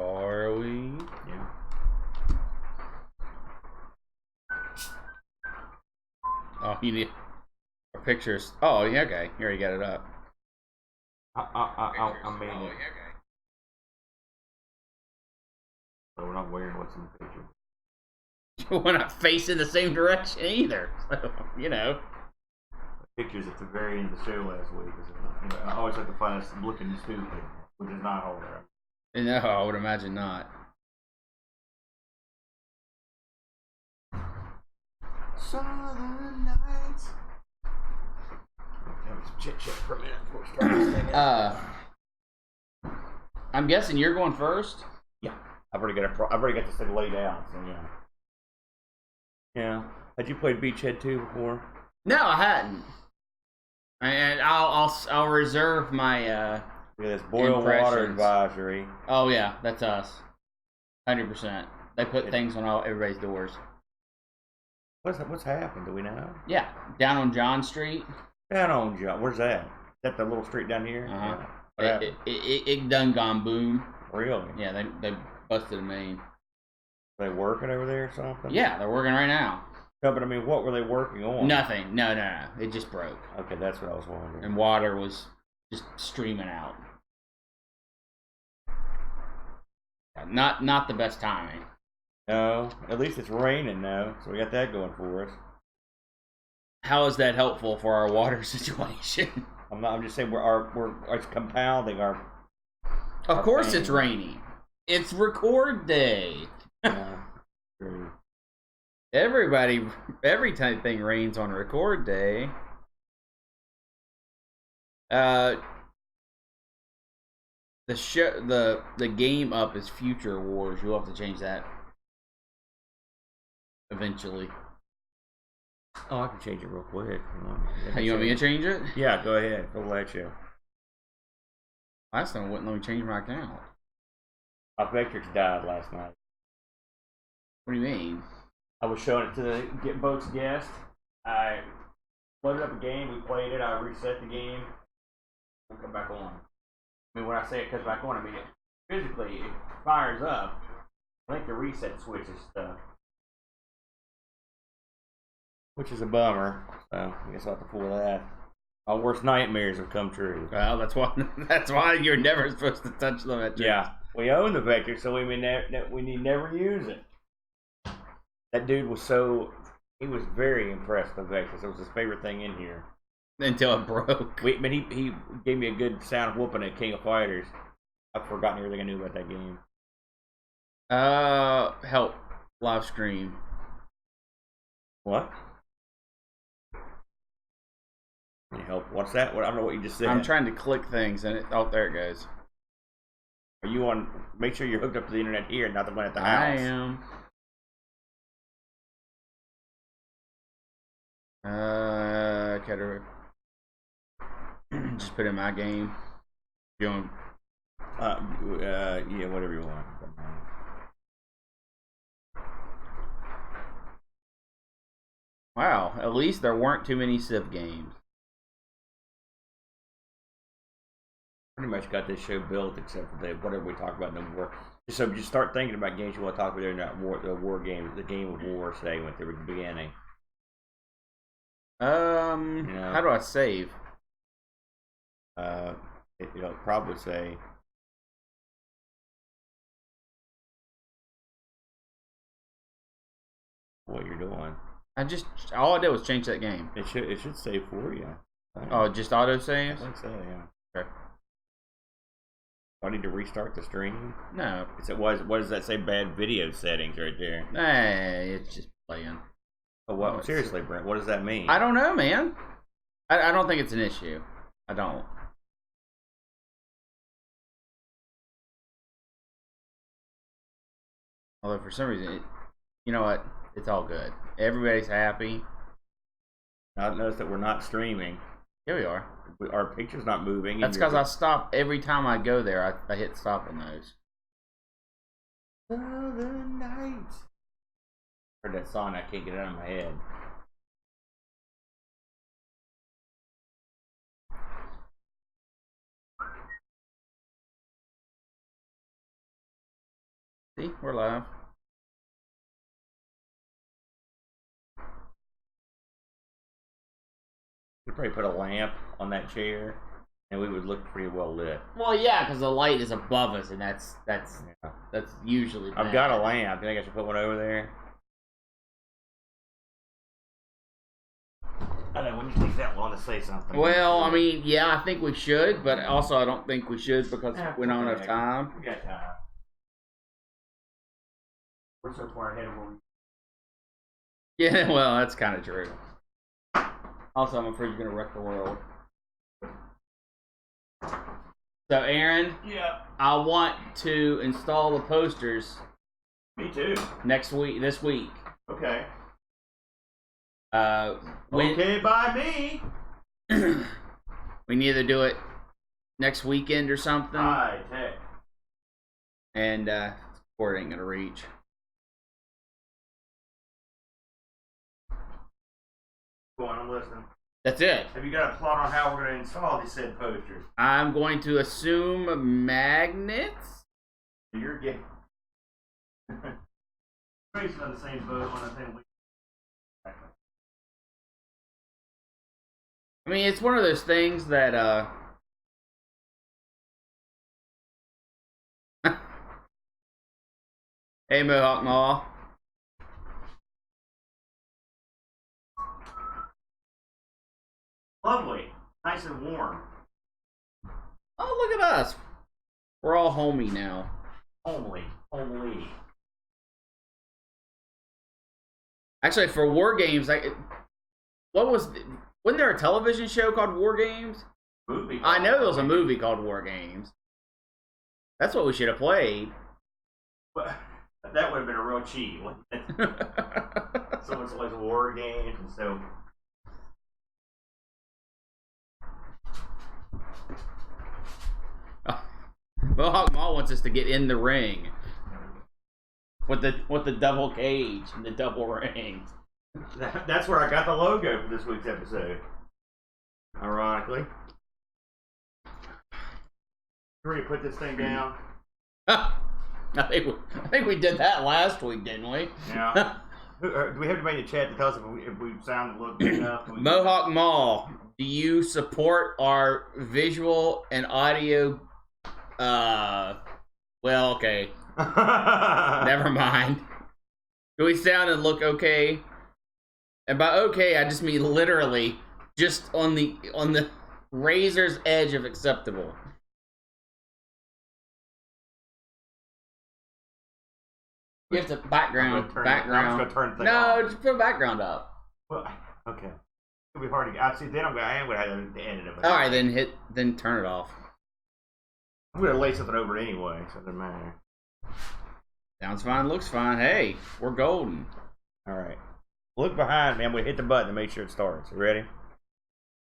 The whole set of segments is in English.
Are we? Yeah. Oh, you need our pictures. Oh, yeah, okay. Here, you got it up. I made it. So we're not wearing what's in the picture. We're not facing the same direction either. So, you know. Pictures at the very end of the show last week. You know, I always like to find us looking stupid, which is not all there. No, I would imagine not. Southern Nights. Have some chit chat for a minute before we start this thing. I'm guessing you're going first. Yeah, I've already got this thing laid out. So yeah. Yeah. Had you played Beachhead 2 before? No, I hadn't. And I'll reserve my Look at this boil water advisory. Oh yeah, that's us. 100%. They put things on everybody's doors. What's happened? Do we know? Yeah, down on John Street. Down on John. Where's that? Is that the little street down here? Yeah. It done gone boom. Really? Yeah, they busted a main. Are they working over there or something? Yeah, they're working right now. No, but I mean, what were they working on? Nothing. No. It just broke. Okay, that's what I was wondering. And water was just streaming out. Not the best timing. No, at least it's raining now, so we got that going for us. How is that helpful for our water situation? I'm just saying it's compounding our. Of course, pain. It's raining. It's record day. Yeah, true. Every time thing rains on record day. The game up is Future Wars. You'll have to change that eventually. Oh, I can change it real quick. You want me to change it? Yeah, go ahead. I'll let you. Last time it wouldn't let me change my account. Our Vectrix died last night. What do you mean? I was showing it to the boat's guest. I loaded up a game. We played it. I reset the game. It'll come back on. I mean, when I say it comes back on, I mean it physically it fires up. I think the reset switch is stuck, which is a bummer. So I guess I'll have to pull that. Our worst nightmares have come true. Well, that's why you're never supposed to touch the Vectrix. Yeah, we own the Vectrix, so we never use it. That dude he was very impressed with Vectrix. It was his favorite thing in here. Until it broke. But he gave me a good sound whooping at King of Fighters. I've forgotten everything I knew about that game. Help. Live stream. What? Can you help? What's that? I don't know what you just said. I'm trying to click things and there it goes. Are you on? Make sure you're hooked up to the internet here, not the one at the house. I am. Just put in my game. Yeah, whatever you want. Wow, at least there weren't too many Civ games. Pretty much got this show built, except for whatever we talk about no more. So just start thinking about games you want to talk about. They're not the war games, the game of war segment at the beginning. How do I save? It'll probably say what you're doing. All I did was change that game. It should save for you. Oh, just auto save? I think so, yeah. Okay. Do I need to restart the stream? No. What does that say? Bad video settings right there. Hey, it's just playing. Oh, what? No, seriously, Brent, what does that mean? I don't know, man. I don't think it's an issue. I don't. Although for some reason, you know what? It's all good. Everybody's happy. I noticed that we're not streaming. Here we are. Our picture's not moving. That's because I stop every time I go there. I hit stop on those. Southern Nights. Heard that song. I can't get it out of my head. See, we're live. We'd probably put a lamp on that chair, and we would look pretty well lit. Well, yeah, because the light is above us, and that's usually bad. I've got a lamp. Do you think I should put one over there? I know, when you take that long to say something. Well, I mean, yeah, I think we should, but also I don't think we should because we don't have time. We got time. We're so far ahead of where we... Yeah, well, that's kind of true. Also, I'm afraid you're going to wreck the world. So, Aaron, yeah, I want to install the posters. Me too. This week. Okay. When, okay by me. we can either do it next weekend or something. High tech. And support ain't gonna reach. Go on, I'm listening. That's it. Have you got a plot on how we're going to install these said posters? I'm going to assume magnets. You're getting... Tracy's on the same boat on the same week. I mean, it's one of those things that, Hey, Mohawk Mall. Lovely. Nice and warm. Oh, look at us. We're all homey now. Homely. Actually, for War Games, wasn't there a television show called War Games? Movie. I know there was a movie called War Games. That's what we should have played. But that would have been a real cheat, wouldn't it? Someone's like War Games, and so... Mohawk Mall wants us to get in the ring with the double cage and the double rings. That's where I got the logo for this week's episode. Ironically. You ready to put this thing down? I think we did that last week, didn't we? Yeah. Do we have to make a chat to tell us if we sound a little good enough? Mohawk Mall, do you support our visual and audio? Well, okay. Never mind. Do we sound and look okay? And by okay, I just mean literally just on the razor's edge of acceptable. You have to background. I'm just gonna turn the thing off. Just put background up. Well, okay. It'll be hard to. I see. Then I am gonna have to edit it. All right, then turn it off. I'm gonna lay something over it anyway, so it doesn't matter. Sounds fine, looks fine. Hey, we're golden. All right. Look behind me. I'm gonna hit the button to make sure it starts. You ready? You're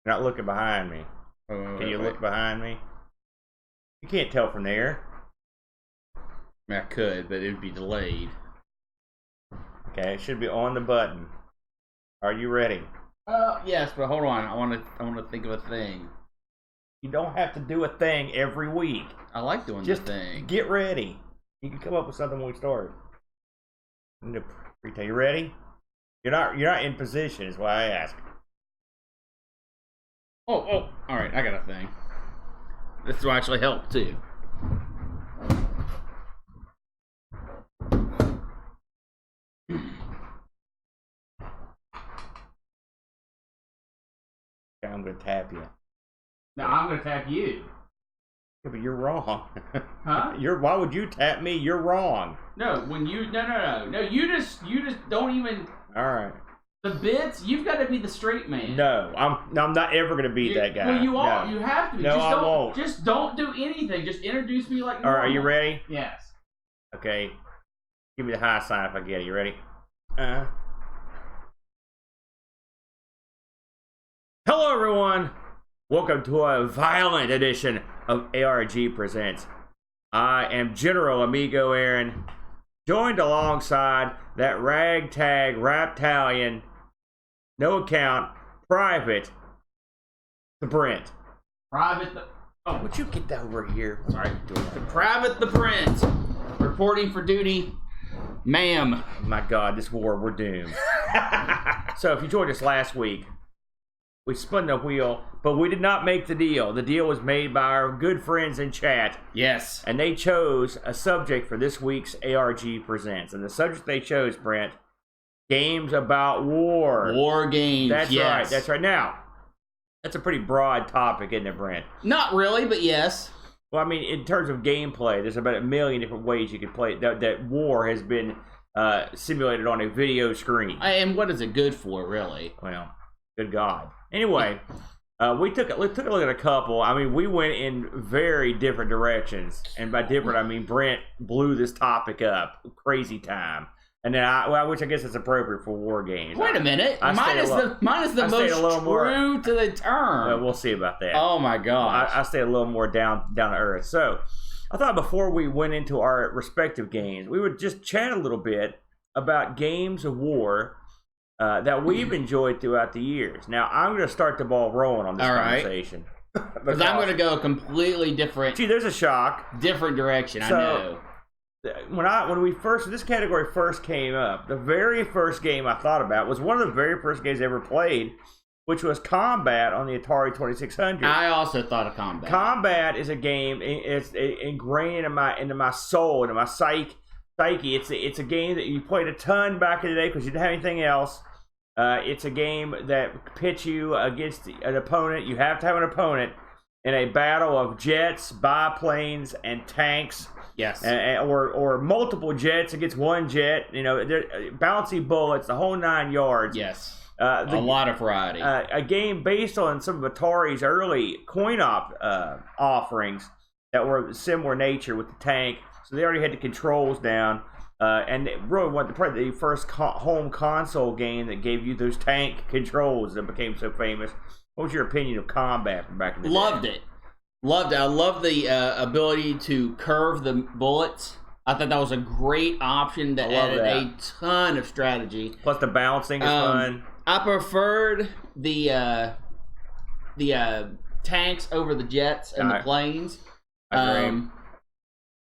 not looking behind me. Can you look behind me? You can't tell from there. I mean, I could, but it would be delayed. Okay, it should be on the button. Are you ready? Yes, but hold on. I want to think of a thing. You don't have to do a thing every week. I like doing Just the thing. Get ready. You can come up with something when we start. You ready? You're not in position, is why I ask. Oh, all right. I got a thing. This will actually help too. I'm gonna tap you. No, I'm gonna tap you. Yeah, but you're wrong. Huh? Why would you tap me? You're wrong. No, no. You just don't even. All right. The bits, you've got to be the straight man. No, I'm not ever gonna be that guy. Well, you are. No. You have to be. No, I won't. Just don't do anything. Just introduce me like normal. All right, are you ready? Yes. Okay. Give me the high sign if I get it. You ready? Hello, everyone. Welcome to a violent edition of ARG Presents. I am General Amigo Aaron, joined alongside that ragtag raptalion, no account, private, the Brent. Private the... Oh, would you get that over here? sorry. The private the Brent. We're reporting for duty, ma'am. My God, this war, we're doomed. So if you joined us last week, we spun the wheel, but we did not make the deal. The deal was made by our good friends in chat. Yes. And they chose a subject for this week's ARG Presents. And the subject they chose, Brent, games about war. War games, That's right. Now, that's a pretty broad topic, isn't it, Brent? Not really, but yes. Well, I mean, in terms of gameplay, there's about a million different ways you could play it. That war has been simulated on a video screen. And what is it good for, really? Well, good God. Anyway, we took a look at a couple. I mean, we went in very different directions. And by different, I mean Brent blew this topic up. Crazy time. And then which I guess is appropriate for war games. Wait a minute. Mine is the most true to the term. Well, we'll see about that. Oh my gosh. I stay a little more down to earth. So I thought before we went into our respective games, we would just chat a little bit about games of war that we've enjoyed throughout the years. Now, I'm going to start the ball rolling on this conversation. Because I'm going to go a completely different... Gee, there's a shock. Different direction, I know. When this category first came up, the very first game I thought about was one of the very first games I ever played, which was Combat on the Atari 2600. I also thought of Combat. Combat is a game, it's ingrained into my soul, into my psyche. It's a game that you played a ton back in the day because you didn't have anything else. It's a game that pits you against an opponent. You have to have an opponent in a battle of jets, biplanes, and tanks. Yes. Or multiple jets against one jet. You know, bouncy bullets, the whole 9 yards. Yes. A lot of variety. A game based on some of Atari's early coin-op offerings that were similar nature with the tank. So they already had the controls down, and it really wasn't probably the first home console game that gave you those tank controls that became so famous. What was your opinion of Combat from back in the day? Loved it. I love the ability to curve the bullets. I thought that was a great option that added a ton of strategy. Plus the bouncing is fun. I preferred the tanks over the jets and the planes. I agree.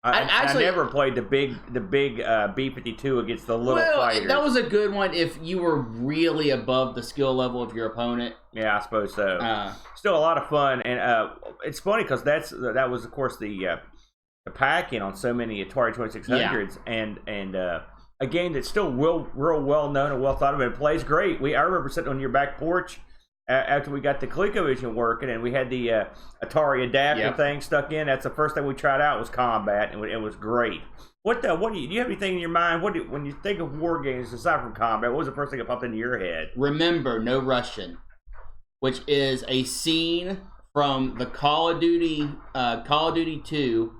I never played the big B-52 against the little fighters. That was a good one if you were really above the skill level of your opponent. Yeah, I suppose so. Still a lot of fun, and it's funny because that was of course the pack-in on so many Atari 2600s, and a game that's still real well known and well thought of, and plays great. I remember sitting on your back porch after we got the ColecoVision working, and we had the Atari adapter thing stuck in. That's the first thing we tried out was Combat, and it was great. Do you have anything in your mind? When you think of war games aside from Combat, what was the first thing that popped into your head? Remember, No Russian, which is a scene from the Call of Duty 2,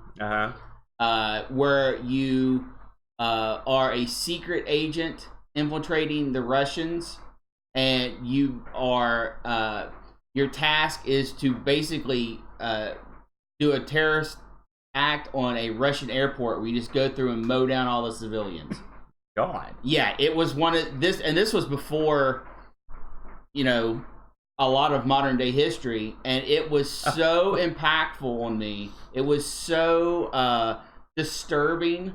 where you are a secret agent infiltrating the Russians. And you are, your task is to basically do a terrorist act on a Russian airport where you just go through and mow down all the civilians. God. Yeah, it was one of this, and this was before, a lot of modern day history, and it was so impactful on me. It was so disturbing.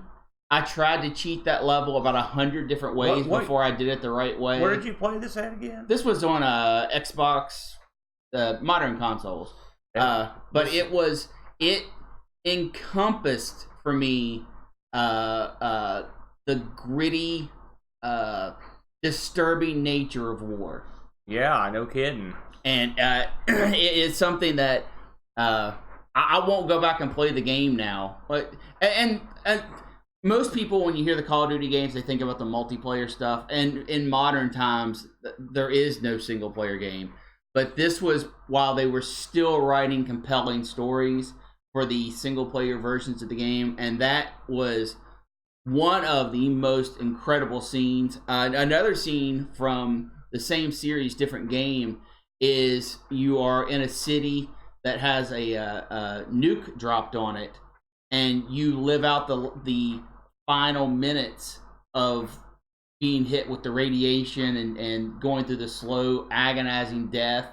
I tried to cheat that level about 100 different ways before I did it the right way. Where did you play this at again? This was on Xbox, modern consoles. But it encompassed for me the gritty, disturbing nature of war. Yeah, no kidding. And it is something that I won't go back and play the game now. But and most people, when you hear the Call of Duty games, they think about the multiplayer stuff. And in modern times, there is no single-player game. But this was while they were still writing compelling stories for the single-player versions of the game. And that was one of the most incredible scenes. Another scene from the same series, different game, is you are in a city that has a nuke dropped on it. And you live out the final minutes of being hit with the radiation and going through the slow, agonizing death.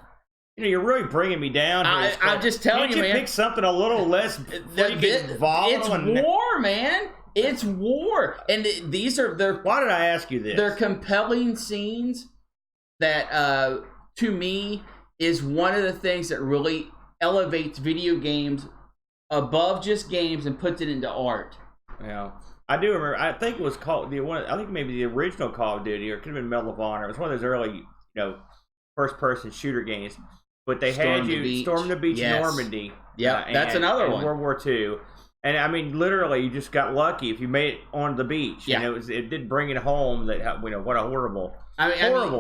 You're really bringing me down here. I'm just telling you, man. Pick something a little less freaking volatile. It's war, man. It's war, and these are Why did I ask you this? They're compelling scenes that, to me, is one of the things that really elevates video games above just games and puts it into art. Yeah, I do remember. I think it was called I think maybe the original Call of Duty, or it could have been Medal of Honor. It was one of those early, first-person shooter games. But they had you storm the beach in Normandy. Yeah, that's another one. World War II. And I mean, literally, you just got lucky if you made it on the beach. Yeah, and it did bring it home. That what a horrible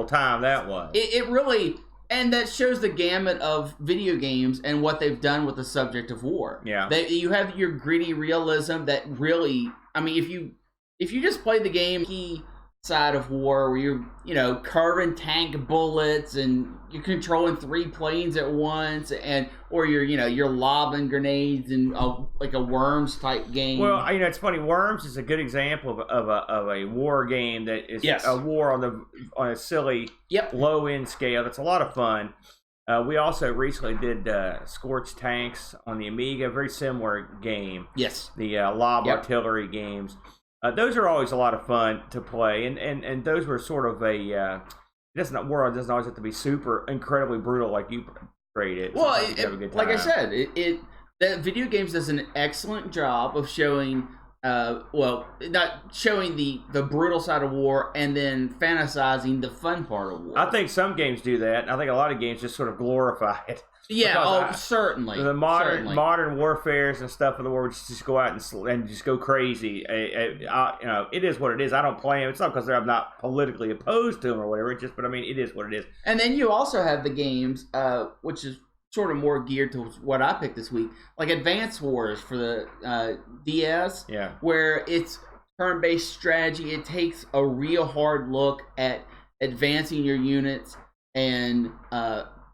time that was. It really. And that shows the gamut of video games and what they've done with the subject of war. Yeah, you have your gritty realism that really, I mean, if you just play the game side of war, where you're carving tank bullets and you're controlling 3 planes at once, or you're lobbing grenades in like a Worms type game. Well, it's funny. Worms is a good example of a war game that is a war on a silly low end scale. That's a lot of fun. We also recently did Scorched Tanks on the Amiga, very similar game. Yes, the lob artillery games. Those are always a lot of fun to play, and those were sort of a war doesn't always have to be super incredibly brutal like you portrayed it. Well, like I said, that video games does an excellent job of showing, not showing the brutal side of war and then fantasizing the fun part of war. I think some games do that. I think a lot of games just sort of glorify it. Yeah, certainly. The modern warfares and stuff of the war just go out and just go crazy. It is what it is. I don't play them. It's not because I'm not politically opposed to them or whatever. But it is what it is. And then you also have the games, which is sort of more geared to what I picked this week, like Advance Wars for the DS. Yeah. Where it's turn-based strategy. It takes a real hard look at advancing your units and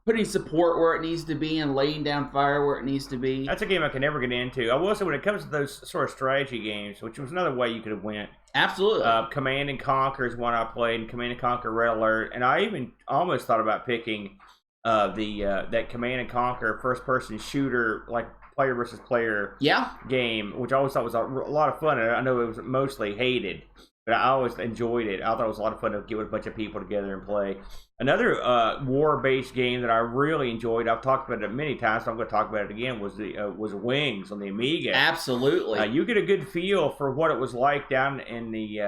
putting support where it needs to be and laying down fire where it needs to be. That's a game I can never get into. I will say when it comes to those sort of strategy games, which was another way you could have went. Absolutely. Command and Conquer is one I played, and Command and Conquer Red Alert. And I even almost thought about picking that Command and Conquer first-person shooter, like player versus player game, which I always thought was a lot of fun. And I know it was mostly hated, but I always enjoyed it. I thought it was a lot of fun to get with a bunch of people together and play. Another war-based game that I really enjoyed, I've talked about it many times, so I'm going to talk about it again, was Wings on the Amiga. Absolutely. You get a good feel for what it was like down in the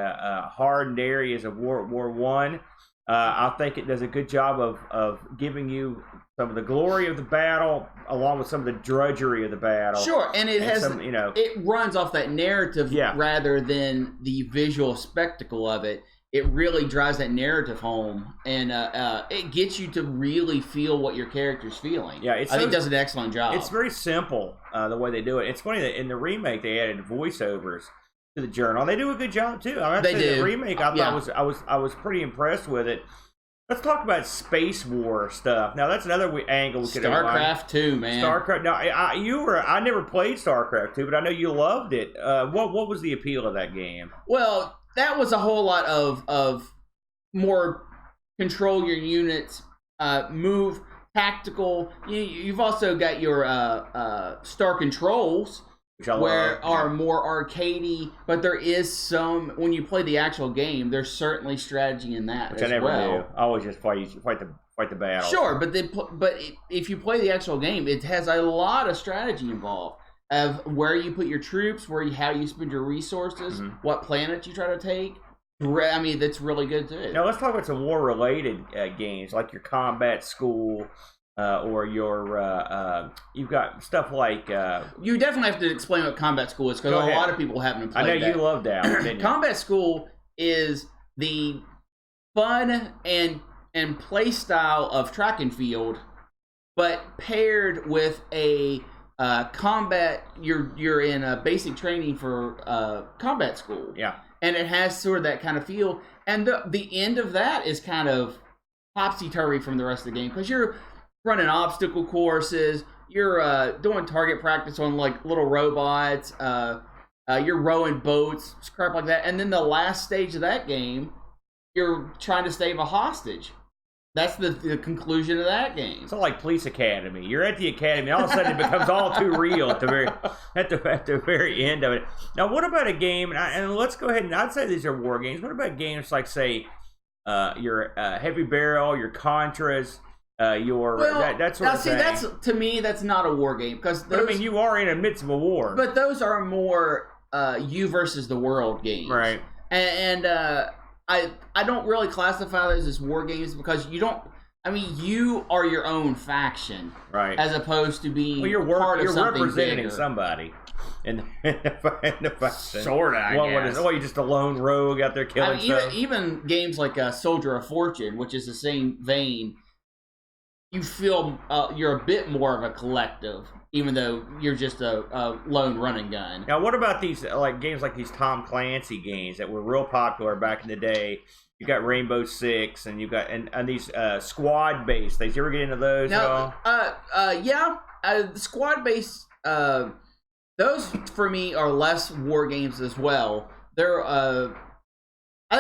hardened areas of World War I. I think it does a good job of giving you some of the glory of the battle, along with some of the drudgery of the battle. Sure, and it has it runs off that narrative rather than the visual spectacle of it. It really drives that narrative home, and it gets you to really feel what your character's feeling. Yeah, I think it does an excellent job. It's very simple the way they do it. It's funny that in the remake they added voiceovers to the journal. They do a good job too. I mean, they do. The remake I thought I was pretty impressed with it. Let's talk about space war stuff. Now that's another angle we could have. StarCraft 2, man. StarCraft. Now I never played StarCraft 2, but I know you loved it. What was the appeal of that game? Well, that was a whole lot of more control your units, move, tactical. You've also got your Star Controls, where are more arcadey, but there is some, when you play the actual game, there's certainly strategy in that. Which I never knew. I always just fight the battle. Sure, but if you play the actual game, it has a lot of strategy involved of where you put your troops, how you spend your resources, what planet you try to take. I mean, that's really good too. Now let's talk about some war-related games, like your Combat School. Or your you've got stuff like you definitely have to explain what Combat School is, because a lot of people haven't played that. I know you loved that, didn't you? Combat School is the fun and play style of track and field, but paired with a combat. You're in a basic training for combat school. Yeah, and it has sort of that kind of feel. And the end of that is kind of topsy-turvy from the rest of the game, because you're running obstacle courses, you're doing target practice on like little robots, you're rowing boats, crap like that. And then the last stage of that game, you're trying to save a hostage. That's the conclusion of that game. It's like Police Academy. You're at the academy, and all of a sudden it becomes all too real at the very end of it. Now, what about a game? And let's go ahead and I'd say these are war games. What about games like, say, your Heavy Barrel, your Contras, that sort of thing? That's to me, that's not a war game because I mean, you are in the midst of a war. But those are more you versus the world games, right? And I don't really classify those as war games because you don't. I mean, you are your own faction, right? As opposed to being you're representing bigger. Somebody in the faction. Sorta, I guess. You're just a lone rogue out there killing stuff. Even games like Soldier of Fortune, which is the same vein, you feel you're a bit more of a collective, even though you're just a lone running gun. Now, what about these games like these Tom Clancy games that were real popular back in the day? You got Rainbow Six, and you got and these squad based things. You ever get into those at all? Yeah, squad based. Those for me are less war games as well. They're I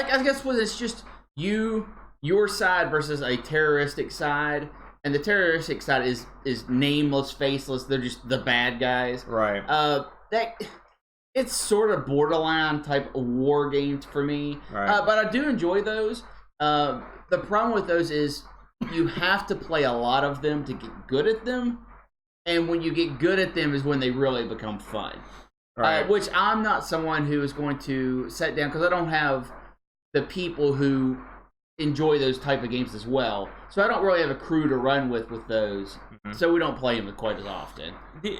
guess when it's just your side versus a terroristic side. And the terroristic side is nameless, faceless. They're just the bad guys. Right. It's sort of borderline type of war games for me. Right. But I do enjoy those. The problem with those is you have to play a lot of them to get good at them. And when you get good at them is when they really become fun. Right. Which I'm not someone who is going to sit down because I don't have the people who enjoy those type of games as well, so I don't really have a crew to run with those. Mm-hmm. So we don't play them quite as often. Do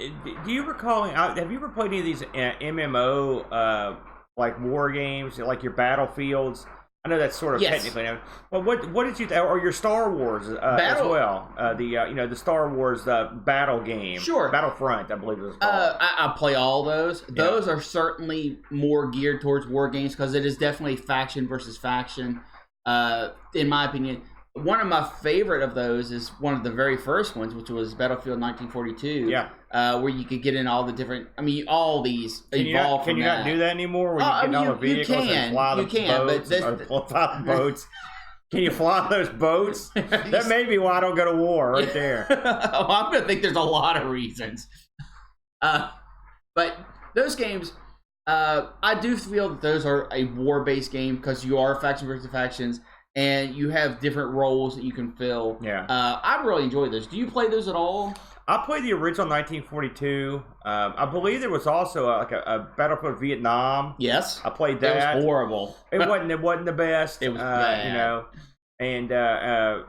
you recall? Have you ever played any of these MMO like war games, like your Battlefields? I know that's sort of technically, but what did you or your Star Wars as well? The Star Wars battle game, sure, Battlefront, I believe it was called. I play all those. Yeah. Those are certainly more geared towards war games because it is definitely faction versus faction. In my opinion, one of my favorite of those is one of the very first ones, which was Battlefield 1942. Yeah. Where you could get in all the different. I mean, all these evolved. Can you not do that anymore? Where you get in all the vehicles and fly the boats, or fly the boats? Can you fly those boats? That may be why I don't go to war right there. Oh, I'm gonna think there's a lot of reasons. But those games. I do feel that those are a war-based game because you are faction versus factions, and you have different roles that you can fill. Yeah. I really enjoy those. Do you play those at all? I played the original 1942. I believe there was also a Battlefield Vietnam. Yes. I played that. It was horrible. It wasn't the best. It was bad. And that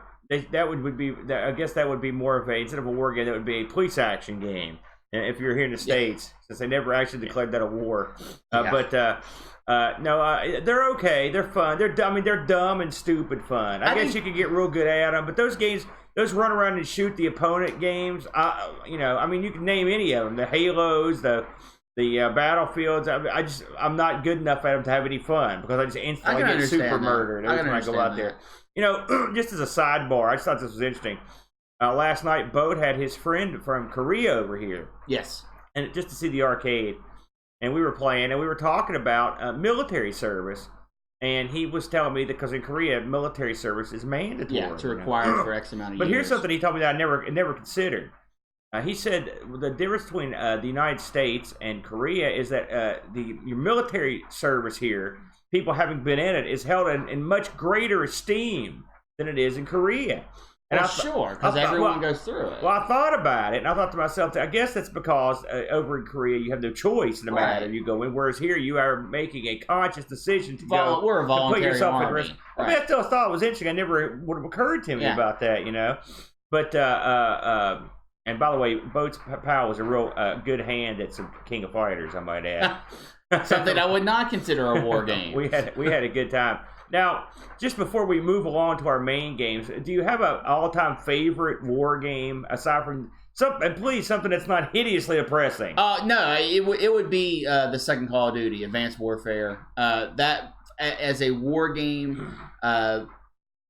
would be. I guess that would be more of instead of a war game, that would be a police action game. If you're here in the States, since they never actually declared that a war. But they're okay. They're fun. They're dumb and stupid fun. I guess you could get real good at them. But those games, those run around and shoot the opponent games, you can name any of them. The Halos, the Battlefields. I'm not good enough at them to have any fun because I just instantly get super murdered every time I go out there. Just as a sidebar, I just thought this was interesting. Last night, Boat had his friend from Korea over here. Yes. And just to see the arcade. And we were playing, and we were talking about military service. And he was telling me that because in Korea, military service is mandatory. Yeah, it's required for X amount of years. But here's something he told me that I never considered. He said the difference between the United States and Korea is that your military service here, people having been in it, is held in much greater esteem than it is in Korea. And sure, because everyone goes through it. Well, I thought about it, and I thought to myself, I guess that's because over in Korea you have no choice in the matter. You go in, whereas here you are making a conscious decision to go. We're a voluntary to put yourself army. at risk. Right. I mean, I still thought it was interesting. I never would have occurred to me about that, But and by the way, Boat's pal was a real good hand at some King of Fighters, I might add. Something I would not consider a war game. we had a good time. Now, just before we move along to our main games, do you have an all-time favorite war game aside from something that's not hideously oppressing? No, it would be the second Call of Duty, Advanced Warfare. That as a war game,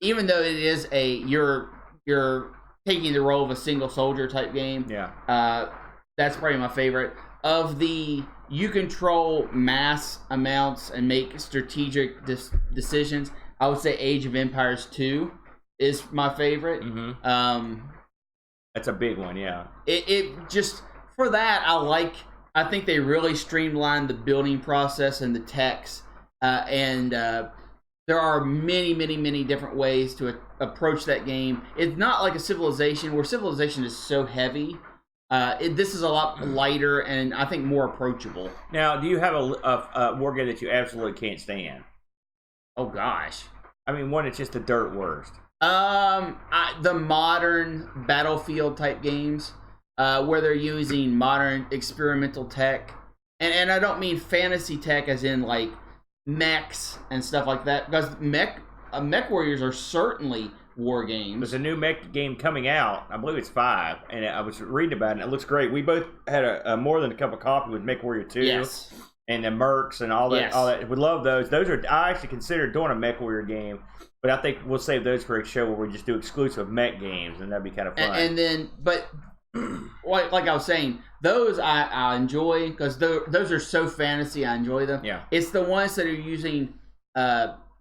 even though it is you're taking the role of a single soldier type game. Yeah. That's probably my favorite. Of you control mass amounts and make strategic decisions. I would say Age of Empires 2 is my favorite. That's a big one, yeah. It just, for that, I think they really streamlined the building process and the techs, and there are many, many, many different ways to approach that game. It's not like a Civilization, where Civilization is so heavy. This is a lot lighter and I think more approachable. Now, do you have a war game that you absolutely can't stand? Oh gosh, I mean, one that's just the dirt worst. The modern Battlefield type games, where they're using modern experimental tech, and I don't mean fantasy tech as in like mechs and stuff like that, because mech warriors are certainly war games. There's a new mech game coming out. I believe it's 5, and I was reading about it, and it looks great. We both had a more than a cup of coffee with Mech Warrior 2. Yes. And the Mercs and all that. Yes. All that. We love those. I actually considered doing a Mech Warrior game, but I think we'll save those for a show where we just do exclusive mech games, and that'd be kind of fun. And then, but like I was saying, those I enjoy, because those are so fantasy. I enjoy them. Yeah. It's the ones that are using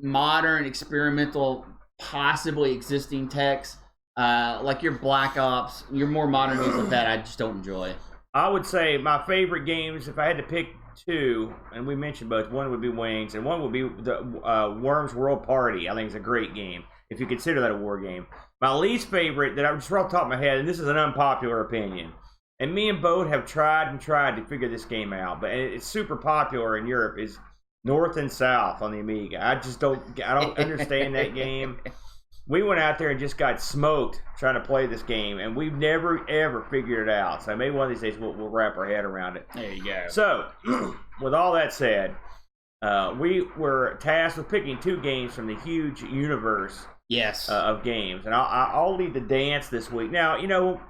modern, experimental, possibly existing techs, like your Black Ops, your more modern games like that. I just don't enjoy. I would say my favorite games, if I had to pick 2, and we mentioned both, one would be Wings, and one would be the Worms World Party. I think it's a great game, if you consider that a war game. My least favorite, that I'm just off the top of my head, and this is an unpopular opinion, and me and Boat have tried to figure this game out, but it's super popular in Europe, is North and South on the Amiga. I don't understand that game. We went out there and just got smoked trying to play this game, and we've never, ever figured it out. So maybe one of these days we'll wrap our head around it. There you go. So, with all that said, we were tasked with picking 2 games from the huge universe of games. And I'll lead the dance this week. Now, you know,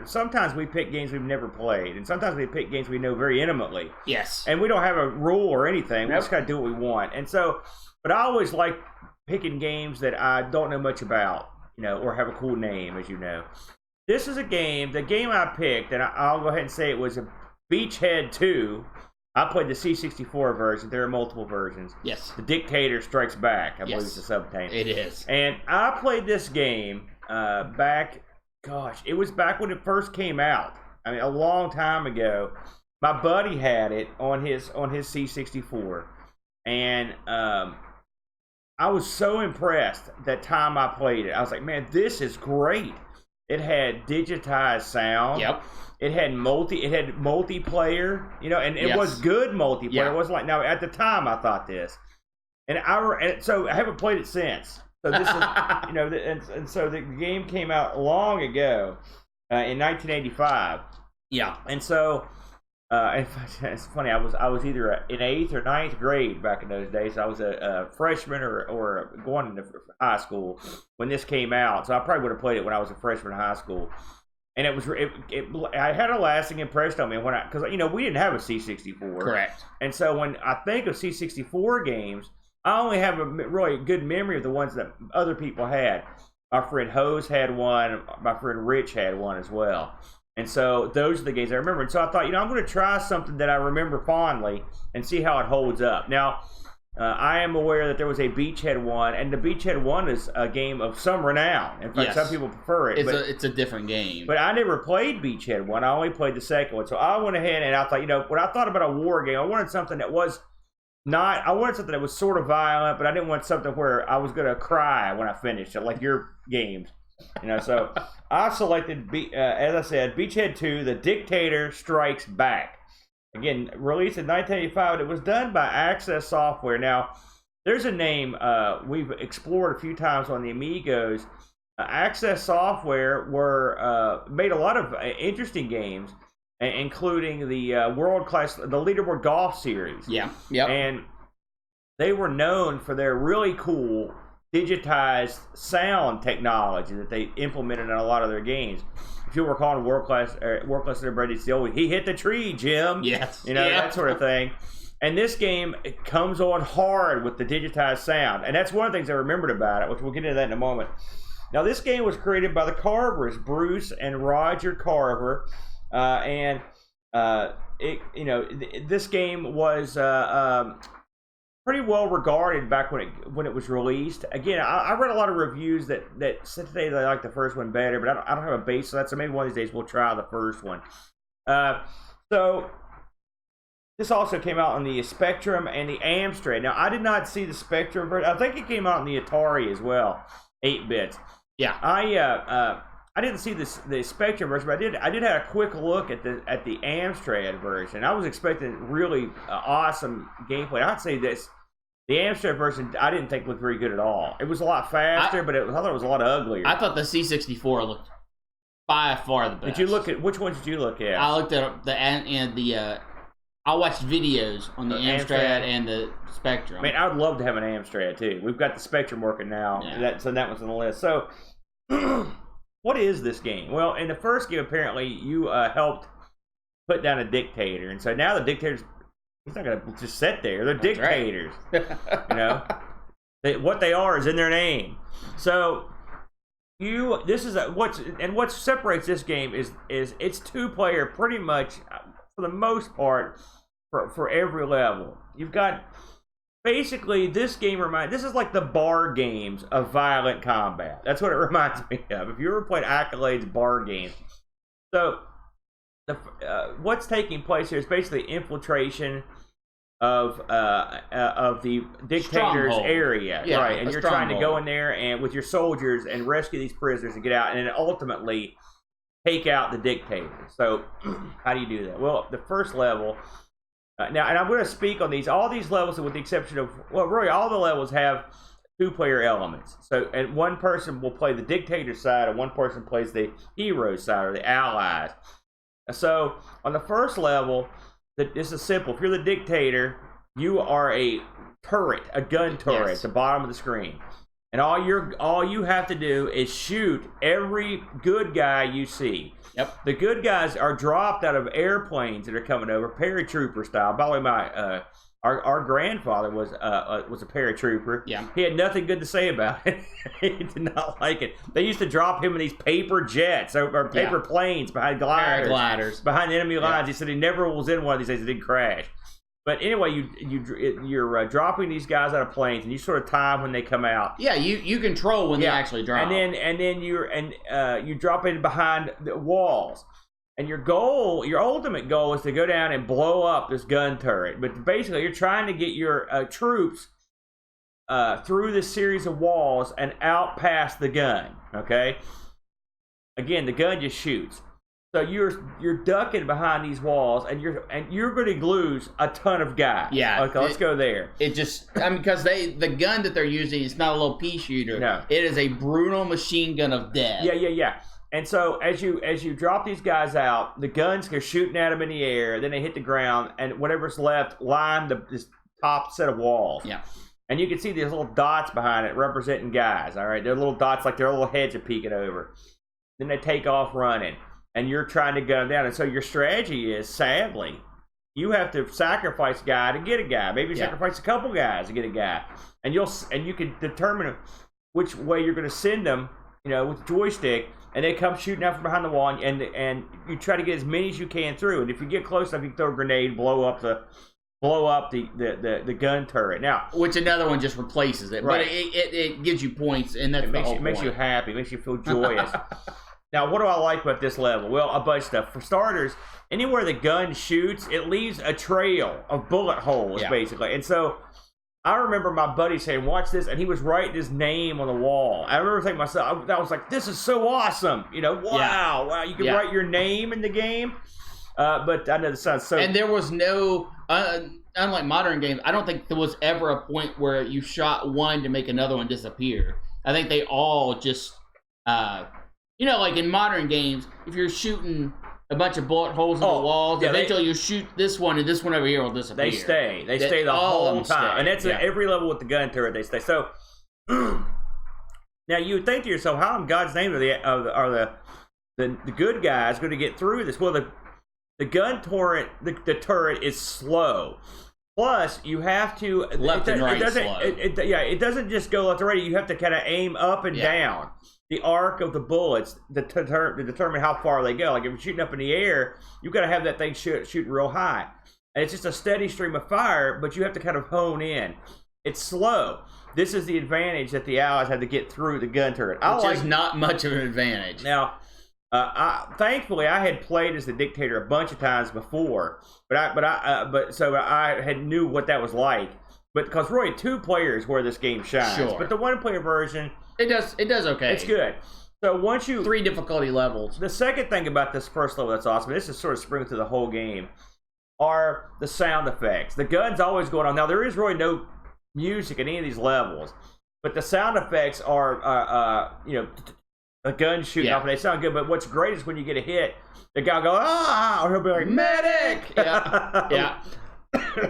sometimes we pick games we've never played, and sometimes we pick games we know very intimately. Yes. And we don't have a rule or anything. We Nope. just got to do what we want. And so, but I always like picking games that I don't know much about, you know, or have a cool name, as you know. This is a game, the game I picked, and I'll go ahead and say it was a Beachhead 2. I played the C64 version. There are multiple versions. Yes. The Dictator Strikes Back, I Yes. believe is the subtitle. It is. And I played this game back, gosh, it was back when it first came out. I mean, a long time ago. My buddy had it on his C64. And I was so impressed that time I played it. I was like, man, this is great. It had digitized sound. Yep. It had multiplayer, you know, and it Yes. was good multiplayer. Yeah. It wasn't like, now at the time I thought this. And so I haven't played it since. So this is, you know, and so the game came out long ago, in 1985. Yeah. And so, in fact, it's funny. I was either in 8th or 9th grade back in those days. I was a freshman or going into high school when this came out. So I probably would have played it when I was a freshman in high school. And I had a lasting impression on me because you know we didn't have a C64. Correct. And so when I think of C64 games, I only have a really good memory of the ones that other people had. My friend Hose had one. My friend Rich had one as well. And so those are the games I remember. And so I thought, you know, I'm going to try something that I remember fondly and see how it holds up. Now, I am aware that there was a Beachhead 1, and the Beachhead 1 is a game of some renown. In fact, some people prefer it. It's a different game. But I never played Beachhead 1. I only played the second one. So I went ahead and I thought, you know, when I thought about a war game, I wanted something that was I wanted something that was sort of violent, but I didn't want something where I was going to cry when I finished it, like your games. You know, so I selected, as I said, Beachhead 2, The Dictator Strikes Back. Again, released in 1985. It was done by Access Software. Now, there's a name we've explored a few times on the Amigos. Access Software made a lot of interesting games, including the the Leaderboard Golf series. Yeah. Yep. And they were known for their really cool digitized sound technology that they implemented in a lot of their games. If you recall, World Class Celebrity, it's the old "he hit the tree, Jim." Yes, you know, that sort of thing. And this game, it comes on hard with the digitized sound, and that's one of the things I remembered about it, which we'll get into that in a moment. Now, this game was created by the Carvers, Bruce and Roger Carver, this game was pretty well regarded back when it was released. Again, I read a lot of reviews that said today they like the first one better, but I don't have a base for that, so maybe one of these days we'll try the first one. So this also came out on the Spectrum and the Amstrad. Now, I did not see the Spectrum version. I think it came out on the Atari as well, 8 bits. Yeah. I didn't see the Spectrum version, but I did have a quick look at the Amstrad version. I was expecting really awesome gameplay. I'd say the Amstrad version I didn't think looked very good at all. It was a lot faster, but I thought it was a lot uglier. I thought the C64 looked by far the best. Did you look at which ones did you look at? I looked at I watched videos on the Amstrad and the Spectrum. I mean, I would love to have an Amstrad too. We've got the Spectrum working now, so that was on the list. So, what is this game? Well, in the first game, apparently you helped put down a dictator, and so now the dictator's he's not going to just sit there. They're dictators. Right. What they are is in their name. So what separates this game is it's 2-player pretty much for the most part for every level. You've got basically this is like the bar games of violent combat. That's what it reminds me of. If you ever played Accolade's bar games. So what's taking place here is basically infiltration of the dictator's Stronghold. area, right? And you're trying to go in there and with your soldiers and rescue these prisoners and get out, and then ultimately take out the dictator. So, how do you do that? Well, the first level. Now, and I'm going to speak on all these levels, with the exception of really all the levels have 2-player elements. So, and one person will play the dictator side, and one person plays the hero side or the allies. So, on the first level, this is simple. If you're the dictator, you are a turret, a gun turret at the bottom of the screen. And all you have to do is shoot every good guy you see. Yep. The good guys are dropped out of airplanes that are coming over, paratrooper style. By the way, our grandfather was a paratrooper. Yeah. He had nothing good to say about it. He did not like it. They used to drop him in these paper jets or paper planes behind gliders behind enemy lines. He said he never was in one of these days. It didn't crash. But anyway, you're dropping these guys out of planes, and you sort of time when they come out. Yeah, you control when they actually drop. And then you drop in behind the walls. And your ultimate goal is to go down and blow up this gun turret. But basically, you're trying to get your troops through this series of walls and out past the gun. Okay. Again, the gun just shoots. So you're ducking behind these walls, and you're going to lose a ton of guys. Yeah. Okay, let's go there. It just because the gun that they're using is not a little pea shooter. No. It is a brutal machine gun of death. Yeah. And so as you drop these guys out, the guns are shooting at them in the air. Then they hit the ground, and whatever's left line this top set of walls. Yeah. And you can see these little dots behind it representing guys. All right, they're little dots like their little heads are peeking over. Then they take off running, and you're trying to gun them down. And so your strategy is, sadly, you have to sacrifice a guy to get a guy. Maybe sacrifice a couple guys to get a guy, and you can determine which way you're going to send them. With the joystick. And they come shooting out from behind the wall, and you try to get as many as you can through. And if you get close enough, you can throw a grenade, blow up the gun turret. Now, which another one just replaces it, right. But it gives you points, and that's it makes you happy, makes you feel joyous. Now, what do I like about this level? Well, a bunch of stuff. For starters, anywhere the gun shoots, it leaves a trail of bullet holes, basically, and so. I remember my buddy saying, "Watch this," and he was writing his name on the wall. I remember thinking to myself, "I was like, this is so awesome!" Wow, you can write your name in the game. But I know this sounds so. And there was no, unlike modern games, I don't think there was ever a point where you shot one to make another one disappear. I think they all just, like in modern games, if you're shooting a bunch of bullet holes in the walls. Eventually, you shoot this one, and this one over here will disappear. They stay. They stay the whole time. And that's at every level with the gun turret. They stay. So now you would think to yourself, how in God's name are the good guys going to get through this? Well, the gun turret, the turret is slow. Plus, you have to left and right slow. It doesn't just go left and right. You have to kind of aim up and down. The arc of the bullets to determine how far they go. Like if you're shooting up in the air, you've got to have that thing shooting real high. and it's just a steady stream of fire, but you have to kind of hone in. It's slow. This is the advantage that the Allies had to get through the gun turret. Which is not much of an advantage. Now, thankfully, I had played as the dictator a bunch of times before, so I had knew what that was like. But because really, 2 players where this game shines. Sure. But the 1-player version, it does okay. It's good. So once you 3 difficulty levels. The second thing about this first level that's awesome, this is sort of sprinkled through the whole game, are the sound effects. The gun's always going on. Now there is really no music in any of these levels, but the sound effects are a gun shooting off, and they sound good. But what's great is when you get a hit, the guy will go, ah, or he'll be like, medic! Yeah.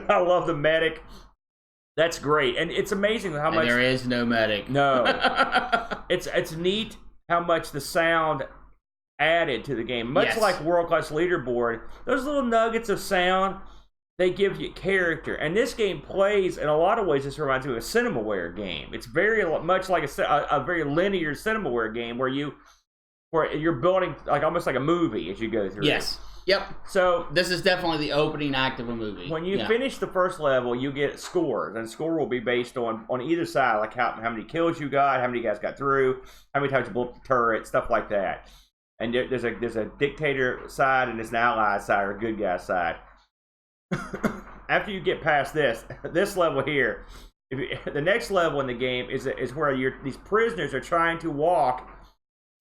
I love the medic. That's great. And it's amazing how much... there is no medic. No. It's neat how much the sound added to the game. Much like World Class Leaderboard, those little nuggets of sound, they give you character. And this game plays, in a lot of ways, this reminds me of a CinemaWare game. It's very much like a very linear CinemaWare game where you're building like almost like a movie as you go through. Yes. Yep. So this is definitely the opening act of a movie. When you finish the first level, you get scores, and score will be based on either side, like how many kills you got, how many guys got through, how many times you blew up the turret, stuff like that. And there's a dictator side and there's an ally side or a good guy side. After you get past this level here, the next level in the game is where these prisoners are trying to walk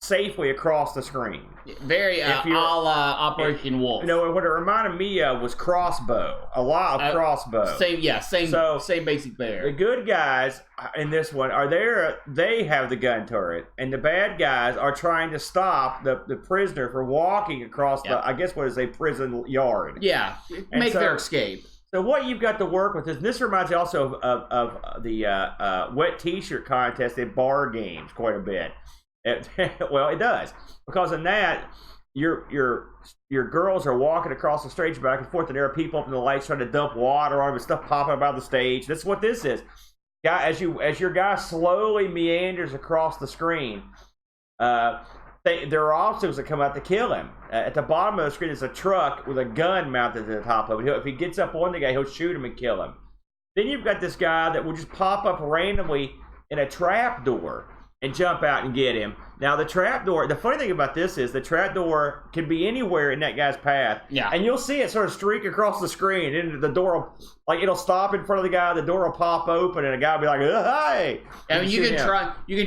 safely across the screen. Very a la Operation Wolf. What it reminded me of was Crossbow. A lot of Crossbow. Same basic there. The good guys in this one are there. They have the gun turret, and the bad guys are trying to stop the prisoner from walking across the, I guess what is a prison yard. Yeah, make their escape. So what you've got to work with is, this reminds me also of the wet t-shirt contest at bar games quite a bit. Well, it does, because in that your girls are walking across the stage back and forth, and there are people up in the lights trying to dump water on them and stuff popping about the stage. That's what this is. As your guy slowly meanders across the screen, there are obstacles that come out to kill him. At the bottom of the screen is a truck with a gun mounted to the top of it. If he gets up on the guy, he'll shoot him and kill him. Then you've got this guy that will just pop up randomly in a trap door and jump out and get him. Now the trapdoor, the funny thing about this is the trapdoor can be anywhere in that guy's path. Yeah. And you'll see it sort of streak across the screen, and the door will, it'll stop in front of the guy, the door will pop open, and the guy will be like, hey! I mean, you can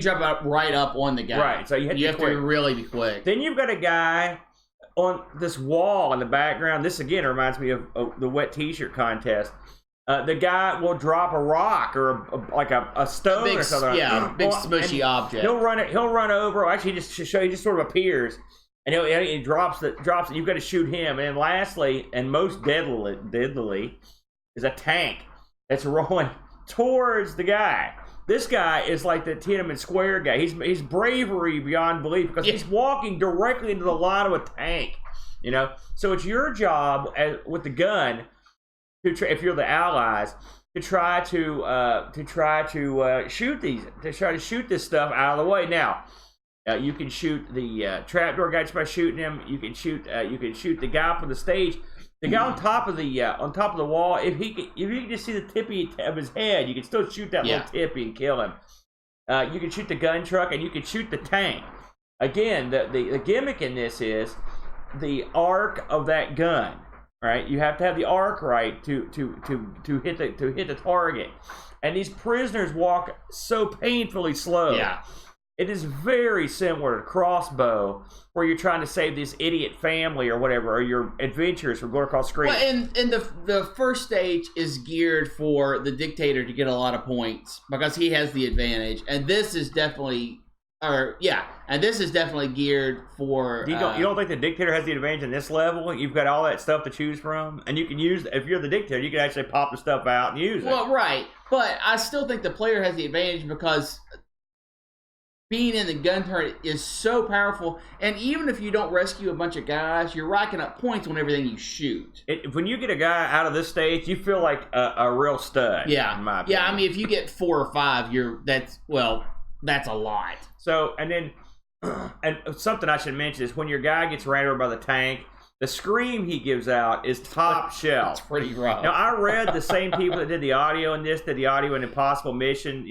jump right up on the guy. Right, so you have to really be quick. Then you've got a guy on this wall in the background. This again reminds me of the wet t-shirt contest. The guy will drop a rock or a stone or something. Yeah, big smushy object. He'll run over. Actually, just to show you, just sort of appears, and he drops it. You've got to shoot him. And then lastly, and most deadly, is a tank that's rolling towards the guy. This guy is like the Tiananmen Square guy. He's bravery beyond belief, because he's walking directly into the line of a tank. So it's your job with the gun, if you're the Allies, to try to shoot this stuff out of the way. Now, you can shoot the trapdoor guy just by shooting him. You can shoot the guy up on the stage. The guy on top of the wall. If you can just see the tippy of his head, you can still shoot that little tippy and kill him. You can shoot the gun truck, and you can shoot the tank. Again, the gimmick in this is the arc of that gun. Right, you have to have the arc right to hit the target, and these prisoners walk so painfully slow. Yeah, it is very similar to Crossbow, where you're trying to save this idiot family or whatever, or your adventures from going across the screen. Well, and the first stage is geared for the dictator to get a lot of points because he has the advantage, and this is definitely. And this is definitely geared for. You don't think the dictator has the advantage in this level? You've got all that stuff to choose from, and you can use. If you're the dictator, you can actually pop the stuff out and use it. Well, right, but I still think the player has the advantage because being in the gun turret is so powerful, and even if you don't rescue a bunch of guys, you're racking up points on everything you shoot. When you get a guy out of this stage, you feel like a real stud. Yeah, in my opinion. I mean, if you get 4 or 5, that's a lot. So, and then, and something I should mention is when your guy gets ran over by the tank, The scream he gives out is top shelf. It's pretty rough. Now, I read the same people that did the audio in this, did the audio in Impossible Mission,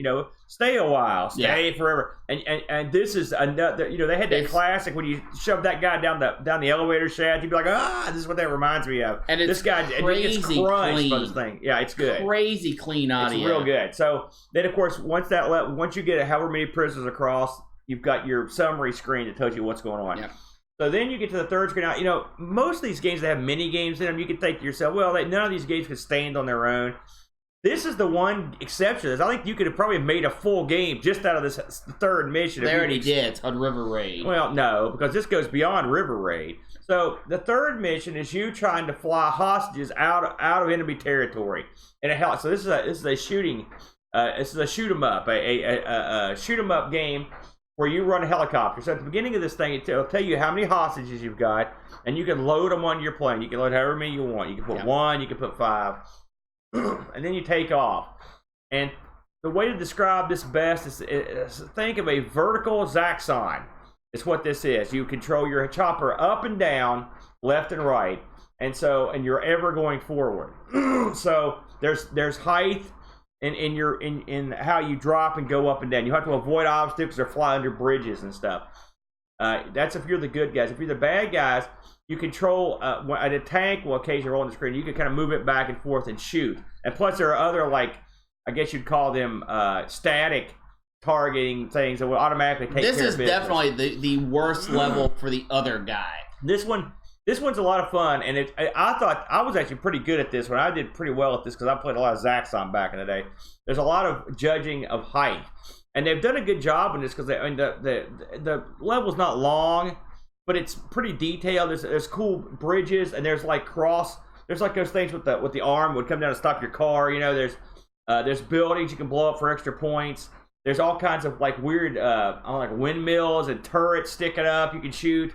stay a while, stay forever. And this is another, they had that classic when you shove that guy down the elevator shaft, you'd be like, this is what that reminds me of. And it's this guy gets crushed by this thing. Yeah, it's good. Crazy clean audio. It's real good. So then, of course, once you get however many prisoners across, you've got your summary screen that tells you what's going on. Yeah. So then you get to the third screen. Now, most of these games that have mini games in them, you can think to yourself, well, none of these games could stand on their own. This is the one exception. I think you could have probably made a full game just out of this third mission. They already did. It's called River Raid. Well, no, because this goes beyond River Raid. So the third mission is you trying to fly hostages out of enemy territory. So this is a shooting. This is a shoot 'em up, a shoot 'em up game where you run a helicopter. So at the beginning of this thing, it'll tell you how many hostages you've got, and you can load them on your plane. You can load however many you want. You can put 1, you can put 5, and then you take off. And the way to describe this best is think of a vertical Zaxxon. It's what this is. You control your chopper up and down, left and right, and you're ever going forward. So there's height. In how you drop and go up and down. You have to avoid obstacles or fly under bridges and stuff. That's if you're the good guys. If you're the bad guys, you control a tank will occasionally roll on the screen. You can kind of move it back and forth and shoot. And plus there are other, like, I guess you'd call them static targeting things that will automatically take care of business. This is definitely the worst level for the other guy. This one's a lot of fun, and I thought I was actually pretty good at this one. I did pretty well at this because I played a lot of Zaxxon back in the day. There's a lot of judging of height, and they've done a good job in this because the level's not long, but it's pretty detailed. There's cool bridges, and there's like those things with the arm would come down to stop your car. There's buildings you can blow up for extra points. There's all kinds of like weird like windmills and turrets sticking up you can shoot.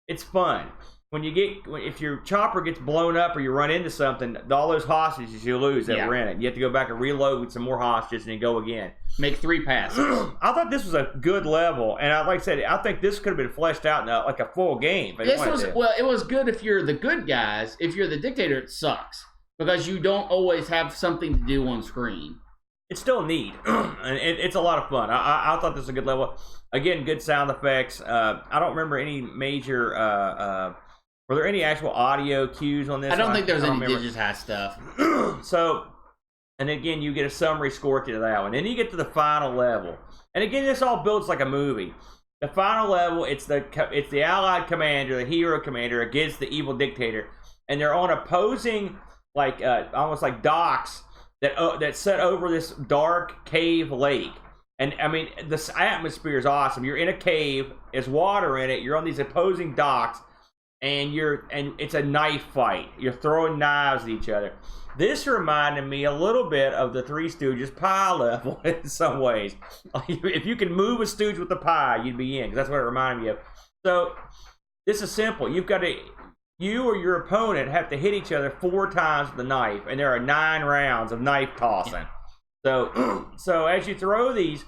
It's fun. If your chopper gets blown up or you run into something, all those hostages you lose that were in it. You have to go back and reload with some more hostages and then go again. Make 3 passes. I thought this was a good level, and like I said, I think this could have been fleshed out in like a full game. It was good if you're the good guys. If you're the dictator, it sucks because you don't always have something to do on screen. It's still neat, and it's a lot of fun. I thought this was a good level. Again, good sound effects. I don't remember any major. Were there any actual audio cues on this? I don't think there's any digitized stuff. So, and again, you get a summary score to that one. Then you get to the final level, and again, this all builds like a movie. The final level, it's the Allied commander, the hero commander, against the evil dictator, and they're on opposing almost like docks that set over this dark cave lake. And I mean, this atmosphere is awesome. You're in a cave, there's water in it. You're on these opposing docks, and it's a knife fight. You're throwing knives at each other. This reminded me a little bit of the Three Stooges pie level in some ways. If you can move a stooge with the pie, you'd be in, because that's what it reminded me of. So this is simple. You or your opponent have to hit each other 4 times with the knife, and there are 9 rounds of knife tossing. So as you throw these,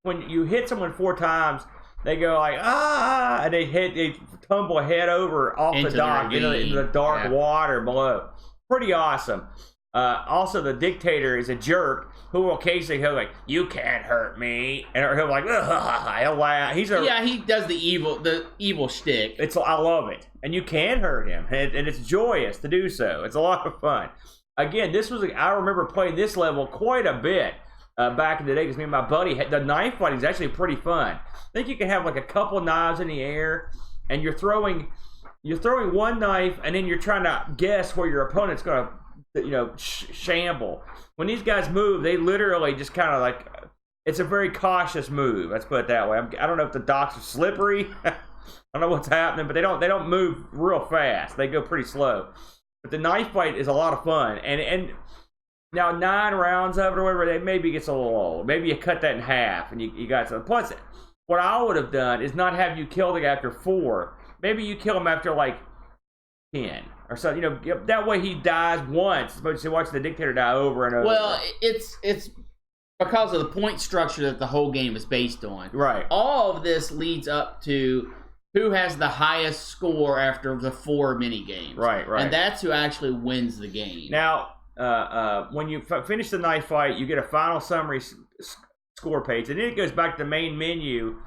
when you hit someone 4 times, they go like and they tumble head over off the dock into the dark water below. Pretty awesome. Also, the dictator is a jerk who will occasionally go like, "You can't hurt me," and he'll like, he'll laugh. He does the evil shtick. I love it, and you can hurt him, and it's joyous to do so. It's a lot of fun. Again, I remember playing this level quite a bit back in the day because me and my buddy the knife fighting is actually pretty fun. I think you can have like a couple knives in the air, and you're throwing one knife, and then you're trying to guess where your opponent's going to shamble. When these guys move, they literally just kind of like, it's a very cautious move. Let's put it that way. I don't know if the docks are slippery. I don't know what's happening, but they don't move real fast. They go pretty slow. But the knife fight is a lot of fun, and now 9 rounds of it or whatever, it maybe gets a little old. Maybe you cut that in half, and you got some. Plus, what I would have done is not have you kill the guy after 4. Maybe you kill him after like 10 or so. That way he dies once, but you watch the dictator die over and over. Well, it's because of the point structure that the whole game is based on. Right. All of this leads up to who has the highest score after the 4 mini games. Right. And that's who actually wins the game. Now, when you finish the knife fight, you get a final summary score page, and then it goes back to the main menu,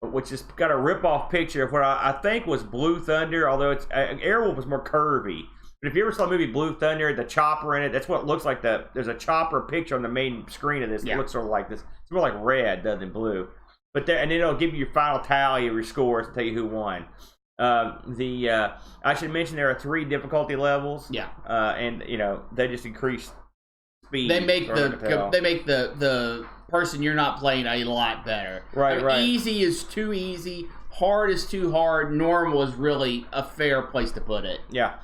which has got a rip-off picture of what I think was Blue Thunder, although it's Airwolf was more curvy. But if you ever saw the movie Blue Thunder, the chopper in it, that's what it looks like. There's a chopper picture on the main screen of this. It looks sort of like this. It's more like red than blue. But and then it'll give you your final tally of your scores and tell you who won. I should mention there are 3 difficulty levels. Yeah. And they just increase speed. They make the person you're not playing a lot better. Right. Easy is too easy. Hard is too hard. Normal is really a fair place to put it. Yeah.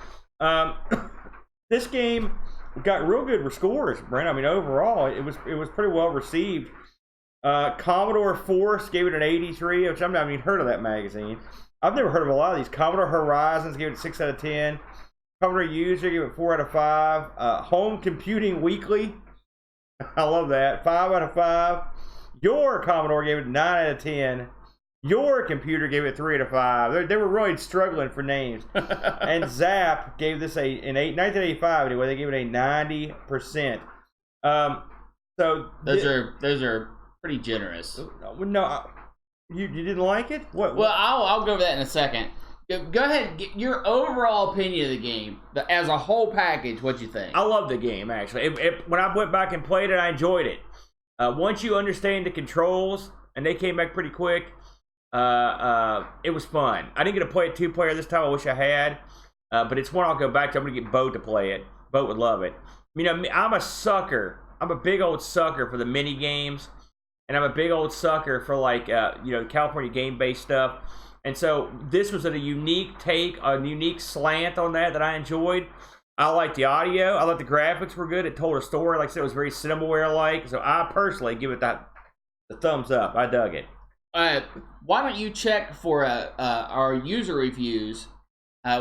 This game got real good scores, Brent. I mean, overall, it was pretty well received. Commodore Force gave it an 83, which I've not even heard of that magazine. I've never heard of a lot of these. Commodore Horizons gave it 6 out of 10. Commodore User gave it 4 out of 5. Home Computing Weekly, I love that, 5 out of 5. Your Commodore gave it 9 out of 10. Your Computer gave it 3 out of 5. They were really struggling for names. And Zap gave this in 1985 anyway. They gave it a 90%. So those are pretty generous. No, you didn't like it? What? Well, I'll go over that in a second. Go ahead, get your overall opinion of the game as a whole package. What you think? I love the game actually. When I went back and played it, I enjoyed it. Once you understand the controls, and they came back pretty quick. It was fun. I didn't get to play it 2-player this time. I wish I had. But it's one I'll go back to. I'm going to get Bo to play it. Bo would love it. I'm a sucker. I'm a big old sucker for the mini games. And I'm a big old sucker for California game-based stuff. And so this was a unique take, a unique slant on that I enjoyed. I liked the audio. I thought the graphics were good. It told a story. Like I said, it was very Cinemaware-like. So I personally give it the thumbs up. I dug it. Why don't you check for our user reviews,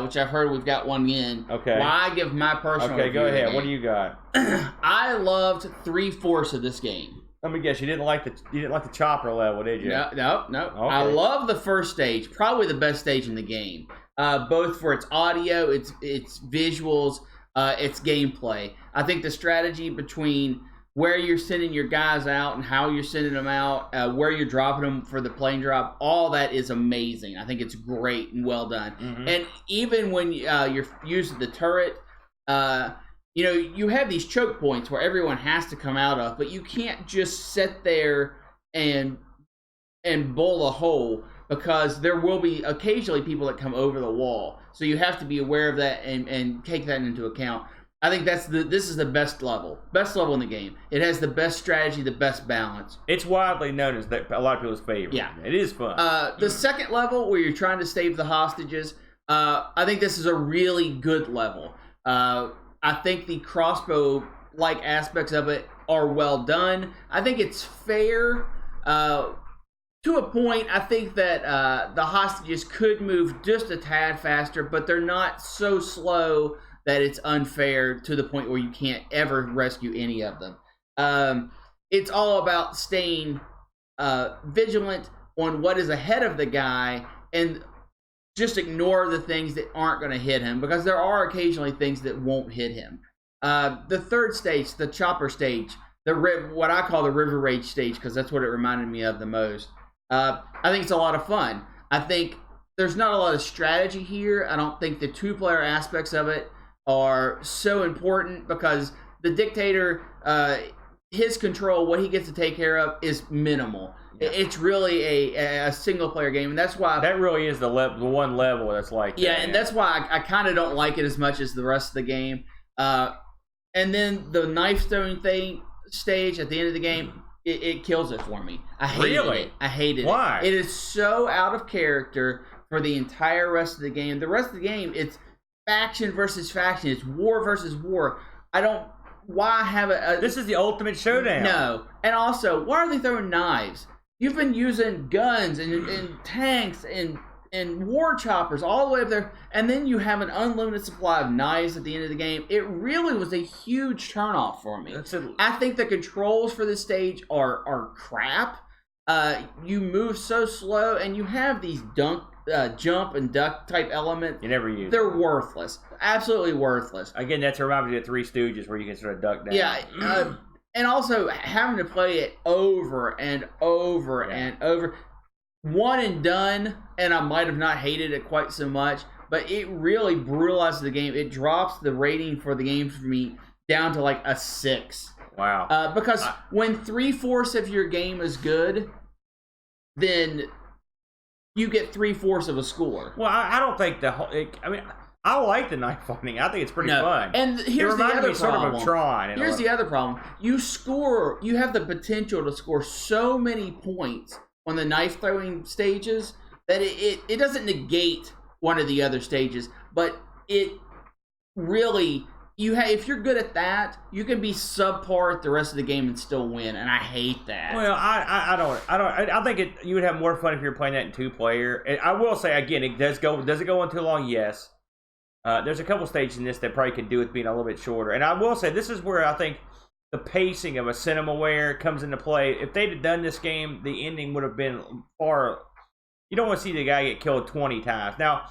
which I've heard we've got one in. Okay. Why I give my personal Okay, review go ahead. What do you got? I loved 3/4 of this game. Let me guess. You didn't like the chopper level, did you? No. Okay. I love the first stage. Probably the best stage in the game. Both for its audio, its visuals, its gameplay. I think the strategy between where you're sending your guys out and how you're sending them out, where you're dropping them for the plane drop, all that is amazing. I think it's great and well done. Mm-hmm. And even when you're using the turret, you have these choke points where everyone has to come out of, but you can't just sit there and bull a hole, because there will be occasionally people that come over the wall. So you have to be aware of that and take that into account. I think this is the best level in the game. It has the best strategy, the best balance. It's widely known as a lot of people's favorite. Yeah, it is fun. The second level, where you're trying to save the hostages, I think this is a really good level. I think the crossbow-like aspects of it are well done. I think it's fair to a point. I think that the hostages could move just a tad faster, but they're not so slow that it's unfair to the point where you can't ever rescue any of them. It's all about staying vigilant on what is ahead of the guy and just ignore the things that aren't going to hit him, because there are occasionally things that won't hit him. The third stage, the chopper stage, what I call the River Rage stage, because that's what it reminded me of the most. I think it's a lot of fun. I think there's not a lot of strategy here. I don't think the 2-player aspects of it are so important, because the dictator, his control, what he gets to take care of, is minimal. Yeah. It's really a single-player game, and that's why that really is the one level that's like that. Yeah, and that's why I kind of don't like it as much as the rest of the game. And then the knife throwing stage at the end of the game, it kills it for me. I hated it. I hated it. Why? It is so out of character for the entire rest of the game. The rest of the game, it's faction versus faction. It's war versus war. Why have a... This is the ultimate showdown. No. And also, why are they throwing knives? You've been using guns and tanks and war choppers all the way up there, and then you have an unlimited supply of knives at the end of the game. It really was a huge turnoff for me. I think the controls for this stage are crap. You move so slow, and you have these dunk jump and duck type element, you never use. They're worthless, absolutely worthless. Again, that's reminds me of Three Stooges, where you can sort of duck down. Yeah, and also having to play it over and over and over, one and done. And I might have not hated it quite so much, but it really brutalizes the game. It drops the rating for the game for me down to like a 6. Wow. Because when 3/4 of your game is good, then you get 3/4 of a score. Well, I don't think the whole. I like the knife fighting. I think it's pretty fun. And here's the other problem. Sort of Tron. Here's the other problem. You have the potential to score so many points on the knife throwing stages that it doesn't negate one of the other stages, but it really. If you're good at that, you can be subpar at the rest of the game and still win, and I hate that. Well, I think you would have more fun if you're playing that in 2-player. I will say again, does it go on too long? Yes. There's a couple stages in this that probably could do with being a little bit shorter, and I will say this is where I think the pacing of a Cinemaware comes into play. If they'd have done this game, the ending would have been far. You don't want to see the guy get killed 20 times. Now,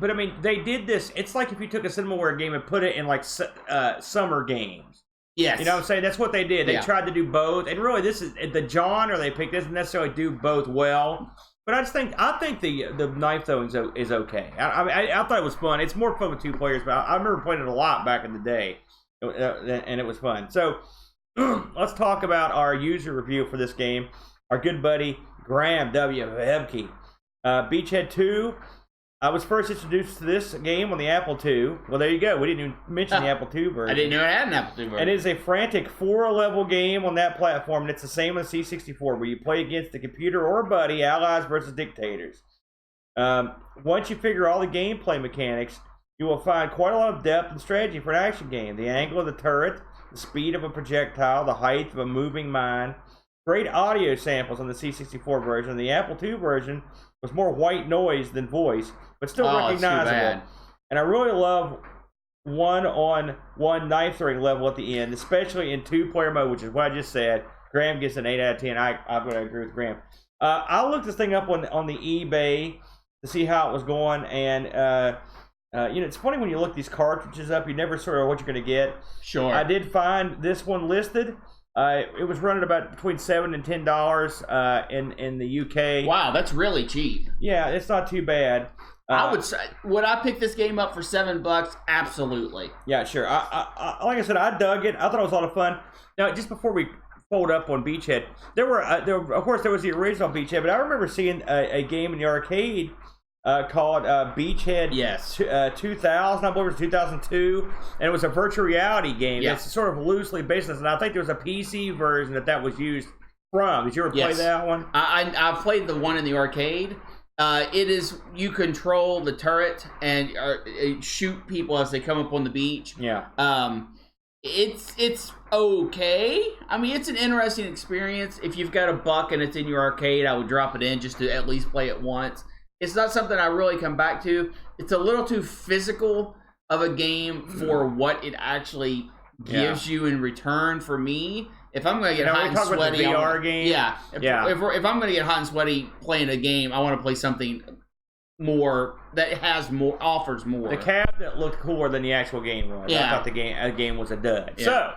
but I mean, they did this. It's like if you took a Cinemaware game and put it in like summer games. Yes. You know what I'm saying? That's what they did. They tried to do both. And really, this is the genre they picked doesn't necessarily do both well. But I think the knife throwing is okay. I thought it was fun. It's more fun with 2 players, but I remember playing it a lot back in the day, and it was fun. So let's talk about our user review for this game. Our good buddy Graham W. Hebke. Beachhead 2. I was first introduced to this game on the Apple II. Well, there you go. We didn't even mention the Apple II version. I didn't know it had an Apple II version. And it is a frantic 4-level game on that platform, and it's the same on the C64, where you play against the computer or a buddy, allies versus dictators. Once you figure all the gameplay mechanics, you will find quite a lot of depth and strategy for an action game. The angle of the turret, the speed of a projectile, the height of a moving mine. Great audio samples on the C64 version. The Apple II version was more white noise than voice, but still recognizable. And I really love one-on-one knife throwing level at the end, especially in 2-player mode, which is what I just said. Graham gets an 8 out of 10. I'm going to agree with Graham. I looked this thing up on the eBay to see how it was going, and it's funny when you look these cartridges up, you never sort of know what you're going to get. Sure. I did find this one listed. It was running about between $7 and $10 in the UK. Wow, that's really cheap. Yeah, it's not too bad. I would say, would I pick this game up for $7? Absolutely. Yeah, sure. I like I said, I dug it. I thought it was a lot of fun. Now, just before we fold up on Beachhead, there was the original Beachhead, but I remember seeing a game in the arcade called Beachhead 2000. I believe it was 2002, and it was a virtual reality game. Yeah. It's sort of loosely based on this, and I think there was a PC version that was used from. Did you ever play that one? I played the one in the arcade. It is, you control the turret and shoot people as they come up on the beach. Yeah. It's okay. I mean, it's an interesting experience. If you've got $1 and it's in your arcade, I would drop it in just to at least play it once. It's not something I really come back to. It's a little too physical of a game for what it actually gives you in return for me. If I'm going to get hot and sweaty, VR game. If I'm going to get hot and sweaty playing a game, I want to play something more that offers more. The cabinet looked cooler than the actual game was. Yeah. I thought the game was a dud. Yeah. So,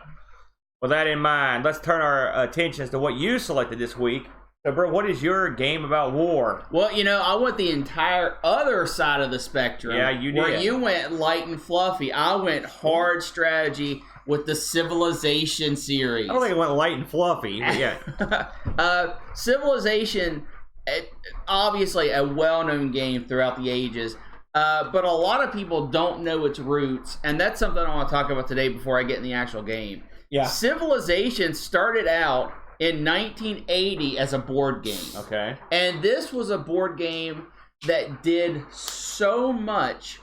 with that in mind, let's turn our attentions to what you selected this week. So, bro, what is your game about war? Well, I went the entire other side of the spectrum. Yeah, you did. Where you went light and fluffy. I went hard strategy with the Civilization series. I don't think it went light and fluffy, but yeah. Civilization, obviously a well-known game throughout the ages, but a lot of people don't know its roots, and that's something I want to talk about today before I get in the actual game. Yeah. Civilization started out in 1980 as a board game. Okay. And this was a board game that did so much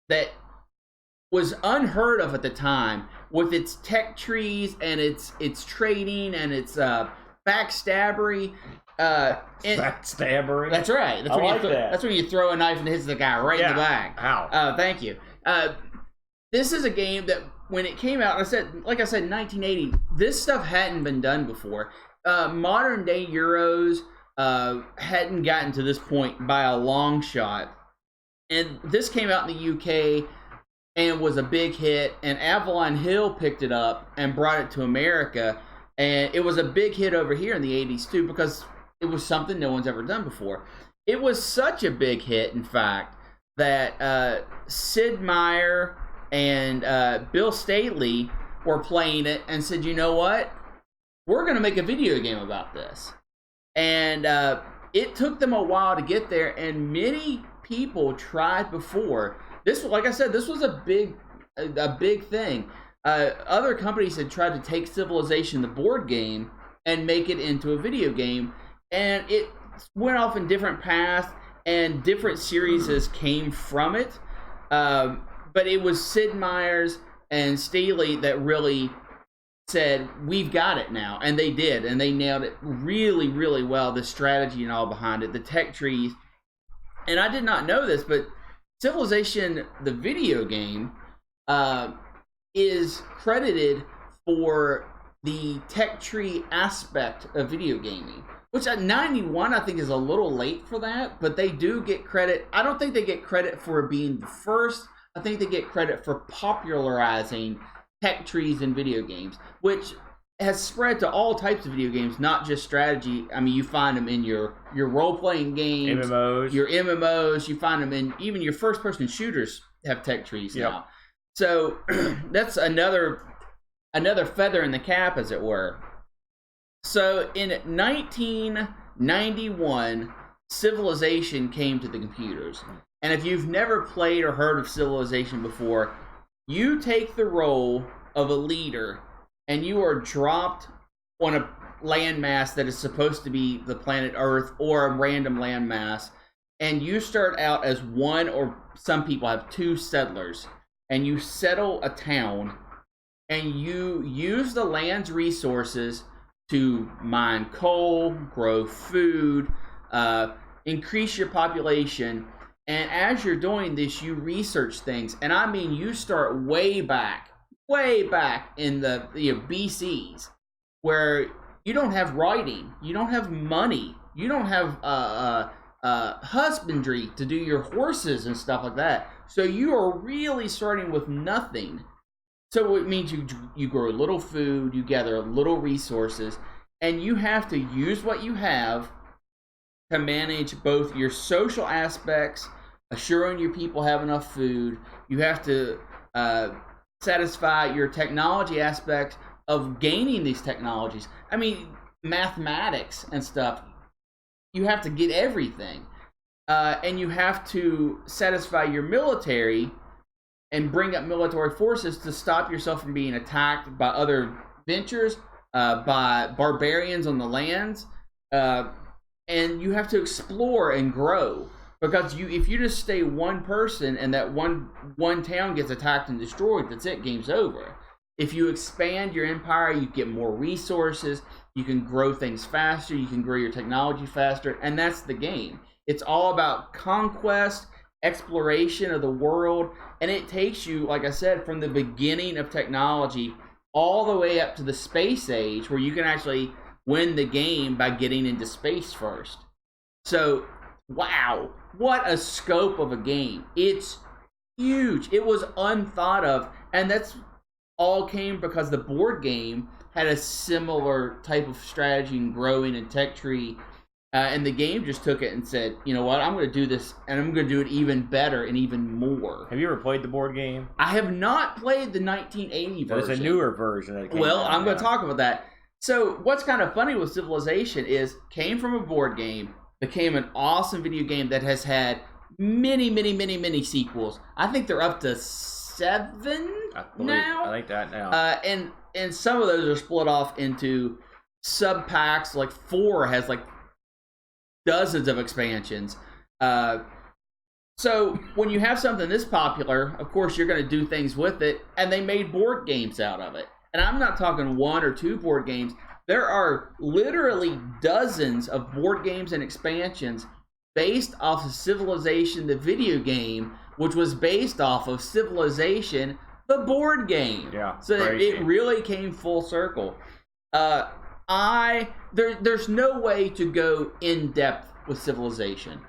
that was unheard of at the time, with its tech trees and its trading and its backstabbery. Backstabbery? That's right. That's when you throw a knife and it hits the guy right in the back. Ow. Thank you. This is a game that when it came out, like I said, 1980, this stuff hadn't been done before. Modern day Euros hadn't gotten to this point by a long shot. And this came out in the UK and was a big hit, and Avalon Hill picked it up and brought it to America, and it was a big hit over here in the 80s too, because it was something no one's ever done before. It was such a big hit, in fact, that Sid Meier and Bill Staley were playing it and said, you know what? We're going to make a video game about this. And it took them a while to get there, and many people tried before. This, like I said, this was a big thing. Other companies had tried to take Civilization, the board game, and make it into a video game, and it went off in different paths, and different series came from it. But it was Sid Meier's and Staley that really said, we've got it now. And they did. And they nailed it really, really well. The strategy and all behind it. The tech trees. And I did not know this, but Civilization, the video game, is credited for the tech tree aspect of video gaming. Which at 91, I think, is a little late for that. But they do get credit. I don't think they get credit for being the first. I think they get credit for popularizing tech trees in video games, which has spread to all types of video games, not just strategy. I mean, you find them in your role-playing games, your MMOs. You find them in even your first-person shooters have tech trees now. So that's another feather in the cap, as it were. So in 1991, Civilization came to the computers. And if you've never played or heard of Civilization before, you take the role of a leader and you are dropped on a landmass that is supposed to be the planet Earth or a random landmass. And you start out as one, or some people have two settlers. And you settle a town and you use the land's resources to mine coal, grow food, increase your population. And as you're doing this, you research things. And I mean, you start way back in the BCs, where you don't have writing, you don't have money, you don't have husbandry to do your horses and stuff like that. So you are really starting with nothing. So it means you grow a little food, you gather little resources, and you have to use what you have to manage both your social aspects, assuring your people have enough food. You have to satisfy your technology aspects of gaining these technologies. I mean, mathematics and stuff. You have to get everything. And you have to satisfy your military and bring up military forces to stop yourself from being attacked by other ventures, by barbarians on the lands. And you have to explore and grow, because if you just stay one person and that one town gets attacked and destroyed, that's it, game's over. If you expand your empire, you get more resources, you can grow things faster, you can grow your technology faster, and that's the game. It's all about conquest, exploration of the world, and it takes you, like I said, from the beginning of technology all the way up to the space age, where you can actually win the game by getting into space first. So, wow, what a scope of a game. It's huge. It was unthought of, and that's all came because the board game had a similar type of strategy and growing and tech tree, and the game just took it and said, you know what, I'm going to do this, and I'm going to do it even better and even more. Have you ever played the board game? I have not played the 1980 version. There's a newer version that came out. I'm going to talk about that. So what's kind of funny with Civilization is came from a board game, became an awesome video game that has had many sequels. I think they're up to 7 now. I think that now. And some of those are split off into sub-packs. Like 4 has like dozens of expansions. So when you have something this popular, of course you're going to do things with it, and they made board games out of it. And I'm not talking 1 or 2 board games. There are literally dozens of board games and expansions based off of Civilization, the video game, which was based off of Civilization, the board game. Yeah, so it really came full circle. I there's no way to go in depth with Civilization.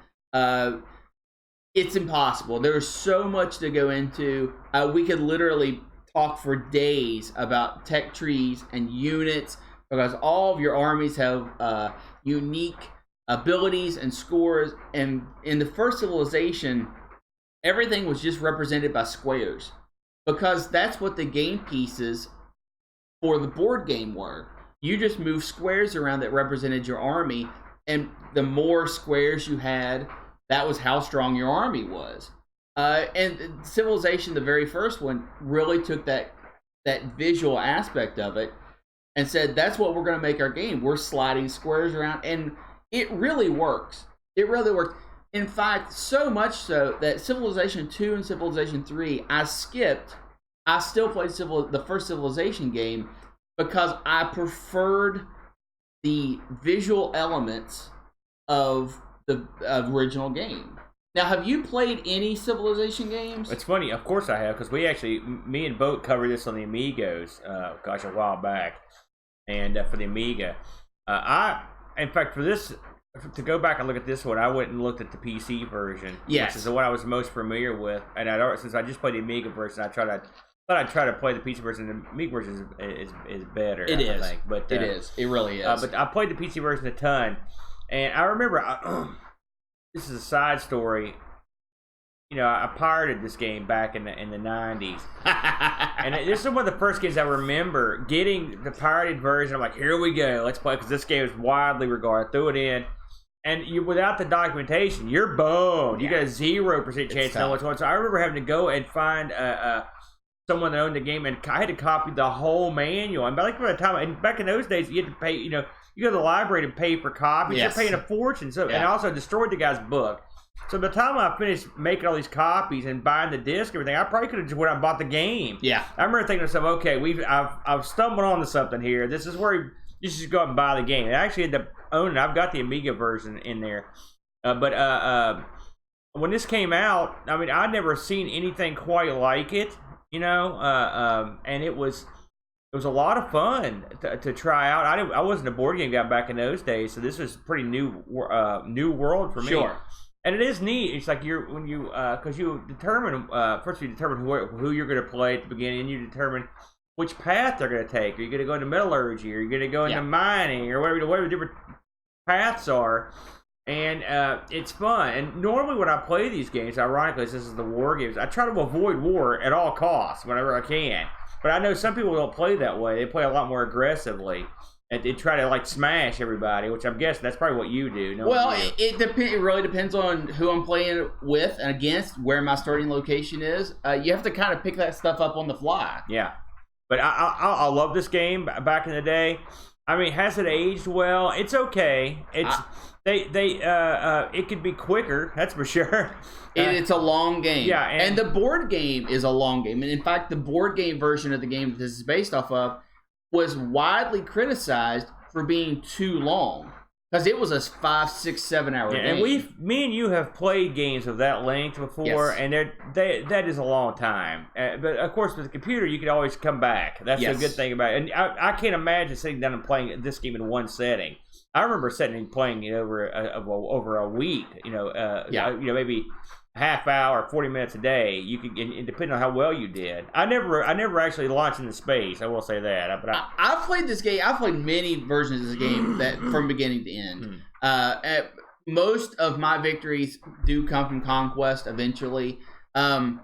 It's impossible. There's so much to go into. We could literally talk for days about tech trees and units, because all of your armies have unique abilities and scores. And in the first Civilization, everything was just represented by squares, because that's what the game pieces for the board game were. You just moved squares around that represented your army, and the more squares you had, that was how strong your army was. And Civilization, the very first one, really took that visual aspect of it and said, that's what we're going to make our game. We're sliding squares around, and it really works. It really works. In fact, so much so that Civilization 2 and Civilization 3, I skipped. I still played the first Civilization game because I preferred the visual elements of the original game. Now, have you played any Civilization games? It's funny, of course I have, because me and Boat covered this on the Amigos, a while back, and for the Amiga. In fact, to go back and look at this one, I went and looked at the PC version. Yes. Which is the one I was most familiar with, and since I just played the Amiga version, I thought I'd try to play the PC version. The Amiga version is better. It is. I think. But it is. It really is. But I played the PC version a ton, and I remember. This is a side story. I pirated this game back in the 90s, and this is one of the first games I remember getting the pirated version. I'm like, here we go, let's play, because this game is widely regarded. Threw it in, and without the documentation, you're boned. You got a 0% chance to know what's going on. So I remember having to go and find someone that owned the game, and I had to copy the whole manual. And by the time, and back in those days, you had to pay. You go to the library to pay for copies. Yes. You're paying a fortune. So, and I also destroyed the guy's book. So by the time I finished making all these copies and buying the disc and everything, I probably could have just went out and bought the game. Yeah. I remember thinking to myself, okay, I've stumbled onto something here. This is where you should go out and buy the game. And I actually ended up owning it. I've got the Amiga version in there. But when this came out, I mean, I'd never seen anything quite like it, and it was a lot of fun to try out. I wasn't a board game guy back in those days, so this was pretty new world for me. Sure. And it is neat. It's like because you determine first you determine who you're going to play at the beginning, and you determine which path they're going to take. Are you going to go into metallurgy? Or are you going to go into mining? Or whatever the different paths are. And it's fun. And normally when I play these games, ironically, this is the war games, I try to avoid war at all costs whenever I can. But I know some people don't play that way. They play a lot more aggressively. And they try to smash everybody, which I'm guessing that's probably what you do. It really depends on who I'm playing with and against, where my starting location is. You have to kind of pick that stuff up on the fly. Yeah, but I love this game. Back in the day, I mean, has it aged well? It's okay. It could be quicker. That's for sure. It's a long game. Yeah, and the board game is a long game. And in fact, the board game version of the game that this is based off of was widely criticized for being too long, because it was a 5, 6, 7 hour game. And me and you have played games of that length before, and that is a long time. But of course, with the computer, you can always come back. That's the good thing about it. And I can't imagine sitting down and playing this game in one setting. I remember sitting and playing it over a week. Maybe half hour, 40 minutes a day. You could, and depending on how well you did. I never actually launched into space. I will say that. But I've played this game. I've played many versions of this game that from beginning to end. Most of my victories do come from conquest. Eventually, the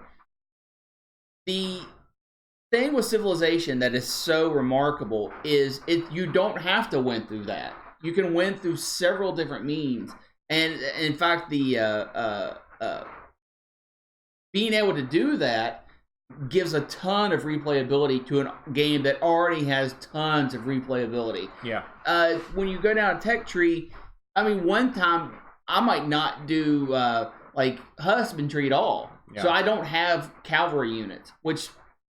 thing with Civilization that is so remarkable is you don't have to win through that. You can win through several different means, and in fact, the being able to do that gives a ton of replayability to a game that already has tons of replayability. Yeah. When you go down a tech tree, I mean, one time I might not do husbandry at all, so I don't have cavalry units, which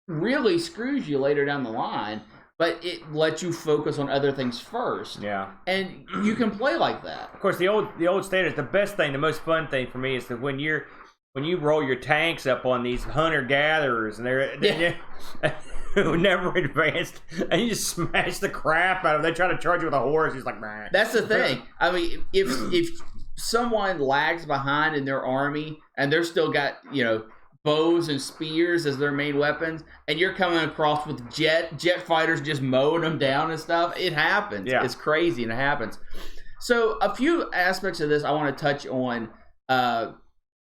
really screws you later down the line. But it lets you focus on other things first. Yeah. And you can play like that. Of course, the old standards, the best thing, the most fun thing for me is that when you roll your tanks up on these hunter-gatherers, and they're who never advanced, and you just smash the crap out of them. They try to charge you with a horse. He's like, nah. That's the thing. I mean, if someone lags behind in their army and they're still got, bows and spears as their main weapons, and you're coming across with jet fighters just mowing them down and stuff, it happens. Yeah. It's crazy, and it happens. So a few aspects of this I want to touch on that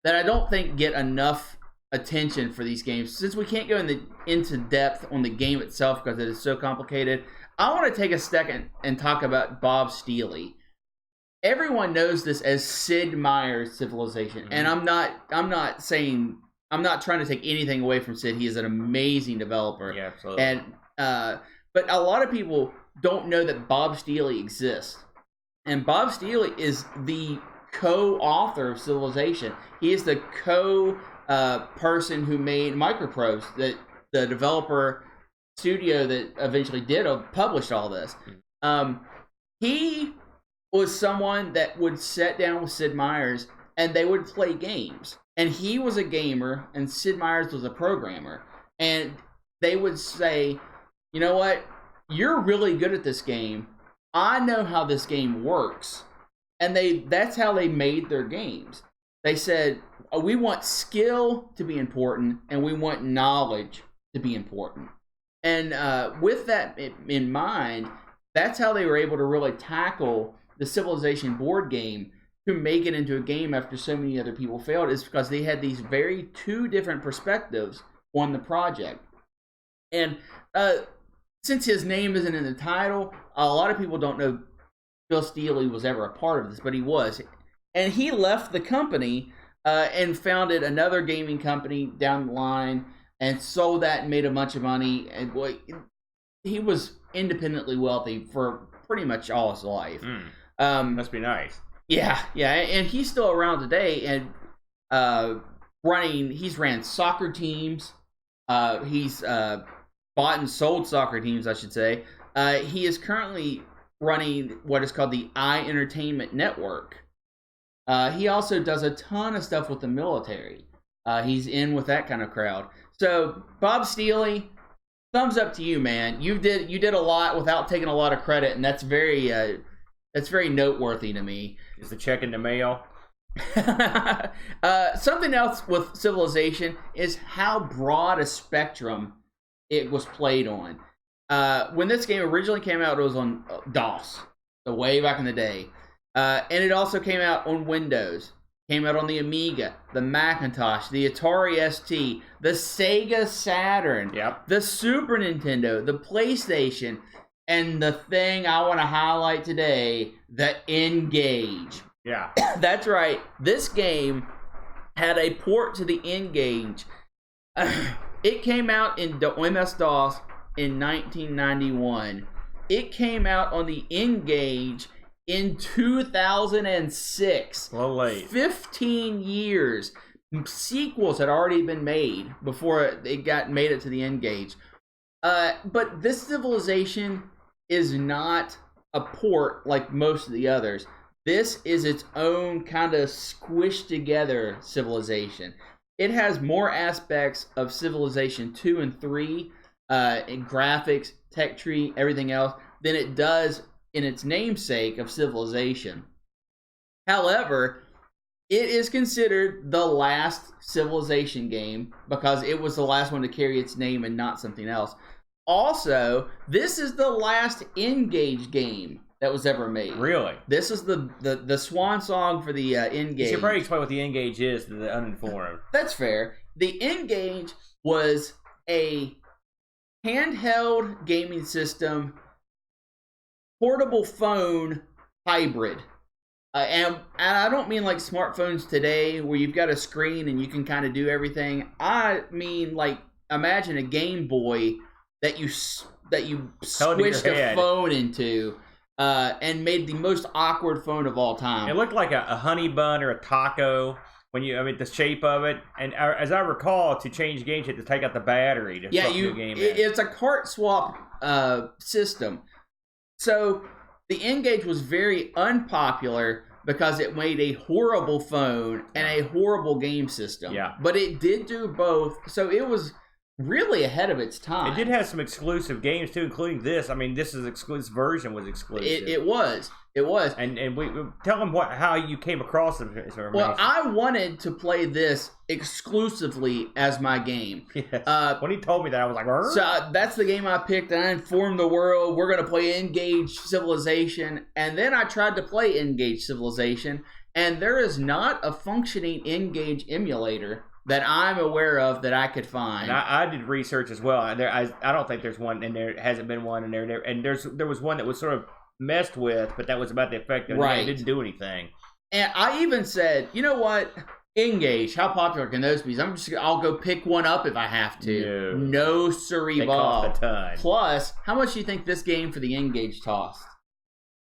I don't think get enough attention for these games. Since we can't go into depth on the game itself because it is so complicated, I want to take a second and talk about Bob Steely. Everyone knows this as Sid Meier's Civilization, and I'm not trying to take anything away from Sid. He is an amazing developer. Yeah, absolutely. And but a lot of people don't know that Bob Steely exists. And Bob Steely is the co-author of Civilization. He is the person who made Microprose, the developer studio that eventually published all this. He was someone that would sit down with Sid Meier's and they would play games. And he was a gamer, and Sid Meier's was a programmer. And they would say, you know what? You're really good at this game. I know how this game works. And that's how they made their games. They said, we want skill to be important, and we want knowledge to be important. And with that in mind, that's how they were able to really tackle the Civilization board game to make it into a game after so many other people failed, is because they had these two different perspectives on the project. And since his name isn't in the title, a lot of people don't know Bill Steely was ever a part of this, but he was. And he left the company and founded another gaming company down the line and sold that and made a bunch of money. And boy, he was independently wealthy for pretty much all his life. Must be nice. Yeah, and he's still around today and he's ran soccer teams. He's bought and sold soccer teams, I should say. He is currently running what is called the iEntertainment Network. He also does a ton of stuff with the military. He's in with that kind of crowd. So, Bob Steely, thumbs up to you, man. You did a lot without taking a lot of credit, and that's very noteworthy to me. Is the check in the mail? Something else with Civilization is how broad a spectrum it was played on. When this game originally came out, it was on DOS, so way back in the day. And it also came out on Windows. Came out on the Amiga, the Macintosh, the Atari ST, the Sega Saturn, the Super Nintendo, the PlayStation, and the thing I want to highlight today, the N-Gage. Yeah. That's right. This game had a port to the N-Gage. It came out in MS-DOS in 1991. It came out on the N-Gage in 2006. Well, late. 15 years. Sequels had already been made before it made it to the N-Gage. But this Civilization is not a port like most of the others. This is its own kind of squished together Civilization. It has more aspects of Civilization 2 and 3 in graphics, tech tree, everything else than it does in its namesake of Civilization. However, it is considered the last Civilization game because it was the last one to carry its name and not something else. Also, this is the last N-Gage game that was ever made. Really? This is the swan song for the N-Gage. You should probably explain what the N-Gage is to the uninformed. That's fair. The N-Gage was a handheld gaming system, portable phone hybrid. And I don't mean like smartphones today where you've got a screen and you can kind of do everything. I mean like imagine a Game Boy that you squished a phone into and made the most awkward phone of all time. It looked like a honey bun or a taco the shape of it. And as I recall, to change games, you had to take out the battery to swap the game in. It's a cart swap system. So the N-Gage was very unpopular because it made a horrible phone and a horrible game system. Yeah. But it did do both. So it was really ahead of its time. It did have some exclusive games too, including this. I mean, this version was exclusive. It was. And we tell them how you came across it. Well, I wanted to play this exclusively as my game. Yes. When he told me that, I was like, "Arr?" So that's the game I picked, and I informed the world we're going to play Engage Civilization. And then I tried to play Engage Civilization, and there is not a functioning Engage emulator that I'm aware of that I could find. And I did research as well. I don't think there's one in there. Hasn't been one in there. And there was one that was sort of messed with, but that was about the effect of it. It didn't do anything. And I even said, you know what? Engage, how popular can those be? I'll go pick one up if I have to. No siree, they cost a ton. Plus, how much do you think this game for the Engage cost?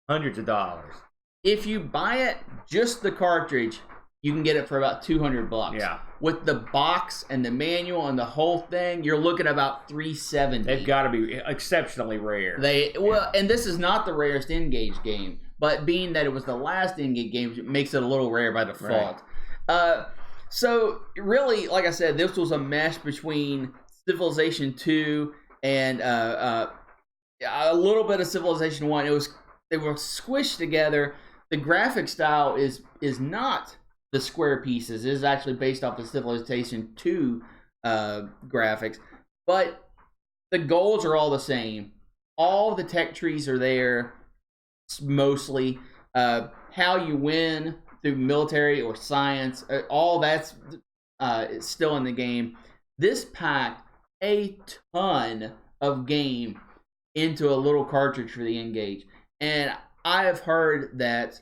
Hundreds of dollars. If you buy it, just the cartridge, you can get it for about $200. Yeah. With the box and the manual and the whole thing, you're looking at about $370. They've got to be exceptionally rare. And this is not the rarest Engage game, but being that it was the last Engage game, it makes it a little rare by default. Right. So really, like I said, this was a mesh between Civilization 2 and a little bit of Civilization 1. They were squished together. The graphic style is not the square pieces. It is actually based off the Civilization 2 graphics. But the goals are all the same. All the tech trees are there, mostly. How you win through military or science, all that's still in the game. This packed a ton of game into a little cartridge for the Engage. And I have heard that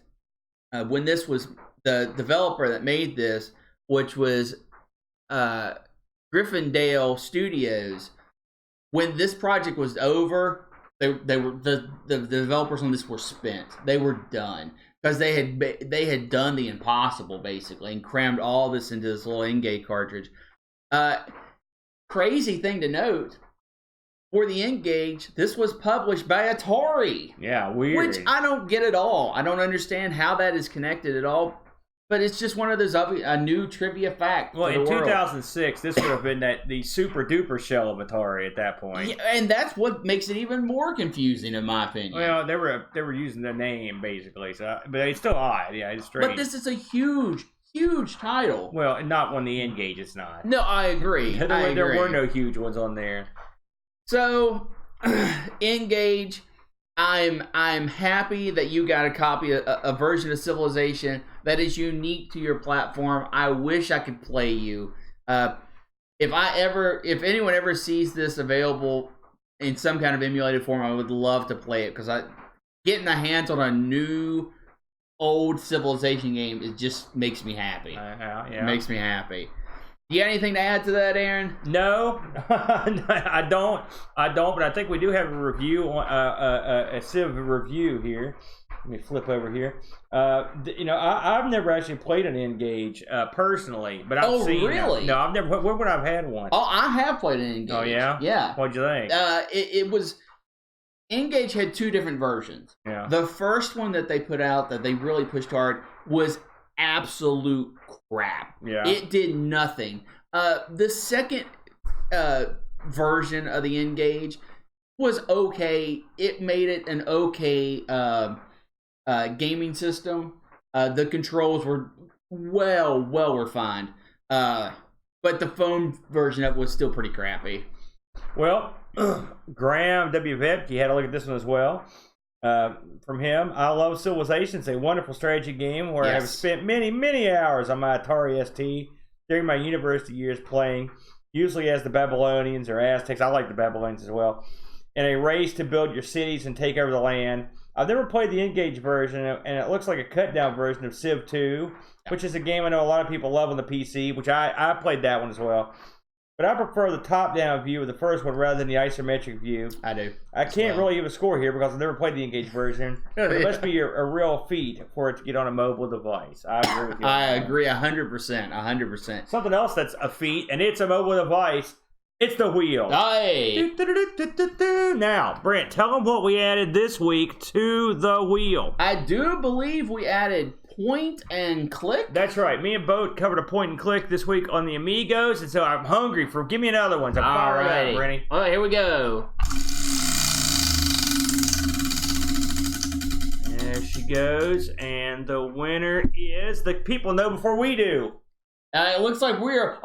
when this was the developer that made this, which was Gryffindale Studios, when this project was over, they were the developers on this were spent. They were done because they had done the impossible basically and crammed all this into this little Engage cartridge. Crazy thing to note. For the Engage, this was published by Atari. Yeah, weird. Which I don't get at all. I don't understand how that is connected at all. But it's just one of those a new trivia fact. Well, in 2006, this would have been the super duper shell of Atari at that point. Yeah, and that's what makes it even more confusing, in my opinion. Well, they were using the name basically, so but it's still odd. Yeah, it's strange. But this is a huge title. Well, not when the Engage is not. No, I agree. There were no huge ones on there. So, Engage. I'm happy that you got a copy, a version of Civilization that is unique to your platform. I wish I could play you. If anyone ever sees this available in some kind of emulated form, I would love to play it because getting the hands on a new old Civilization game, it just makes me happy. Yeah. It makes me happy. You got anything to add to that, Aaron? No, I don't. But I think we do have a review, a Civ review here. Let me flip over here. I've never actually played an Engage personally, but I've seen. Oh, really? No, I've never. When would I've had one? Oh, I have played an Engage. Oh, yeah. Yeah. What'd you think? It was. Engage had two different versions. Yeah. The first one that they put out that they really pushed hard was absolute crap. Yeah. It did nothing. The second version of the Engage was okay. It made it an okay gaming system. The controls were well refined. But the phone version of it was still pretty crappy. Well, Graham W. Vetke had a look at this one as well. From him, I love Civilization. It's a wonderful strategy game where I have spent many hours on my Atari ST during my university years playing, usually as the Babylonians or Aztecs. I like the Babylonians as well. In a race to build your cities and take over the land. I've never played the Engage version, and it looks like a cut-down version of Civ 2, which is a game I know a lot of people love on the PC, which I played that one as well. But I prefer the top-down view of the first one rather than the isometric view. I do. I can't really give a score here because I've never played the Engage version. It must be a real feat for it to get on a mobile device. I agree with you. I agree 100%. 100%. Something else that's a feat, and it's a mobile device. It's the wheel. Hey! Now, Brent, tell them what we added this week to the wheel. I do believe we added point and click. That's right. Me and Boat covered a point and click this week on the Amigos, and so I'm hungry for. Give me another one. So All right, Rennie. All right, here we go. There she goes, and the winner is the people know before we do. It looks like we're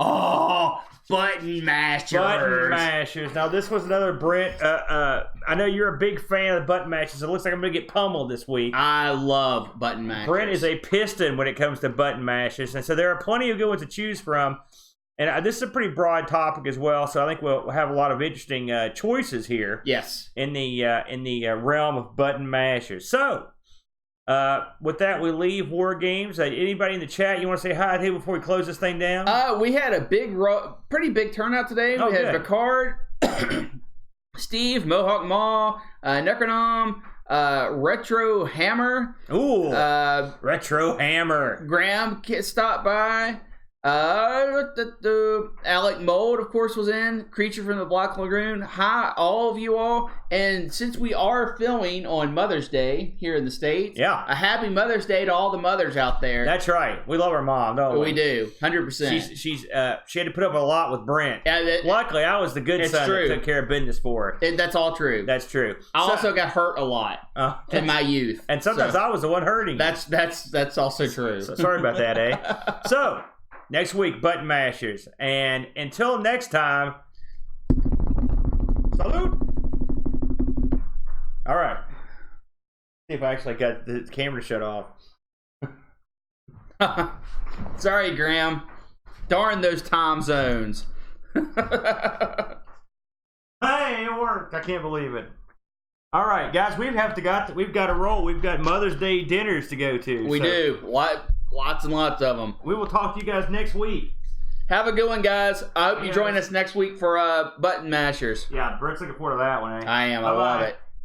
button mashers. Button mashers. Now this was another Brent. I know you're a big fan of the button mashers. It looks like I'm gonna get pummeled this week. I love button mashers. Brent is a piston when it comes to button mashers, and so there are plenty of good ones to choose from. And this is a pretty broad topic as well, so I think we'll have a lot of interesting choices here. Yes. In the realm of button mashers. So. With that, we leave War Games. Anybody in the chat you want to say hi to before we close this thing down? We had a pretty big turnout today. We had Vicard, Steve, Mohawk Maw, Necronom, Retro Hammer. Ooh, Retro Hammer. Graham stopped by. Alec Mold, of course, was in. Creature from the Black Lagoon. Hi, all of you all. And since we are filming on Mother's Day here in the States, a happy Mother's Day to all the mothers out there. That's right. We love our mom, don't we? We do, 100%. She had to put up a lot with Brent. Yeah, luckily, I was the good son that took care of business for her. That's all true. That's true. I also got hurt a lot in my youth, and sometimes I was the one hurting. That's also true. So sorry about that, eh? So. Next week, button mashers. And until next time, salute. All right. See if I actually got the camera shut off. Sorry, Graham. Darn those time zones. Hey, it worked. I can't believe it. All right, guys, we've got to roll. We've got Mother's Day dinners to go to. We do. Lots and lots of them. We will talk to you guys next week. Have a good one, guys. I hope you join us next week for Button Mashers. Yeah, Brent's looking forward to that one, eh? I am. I love it.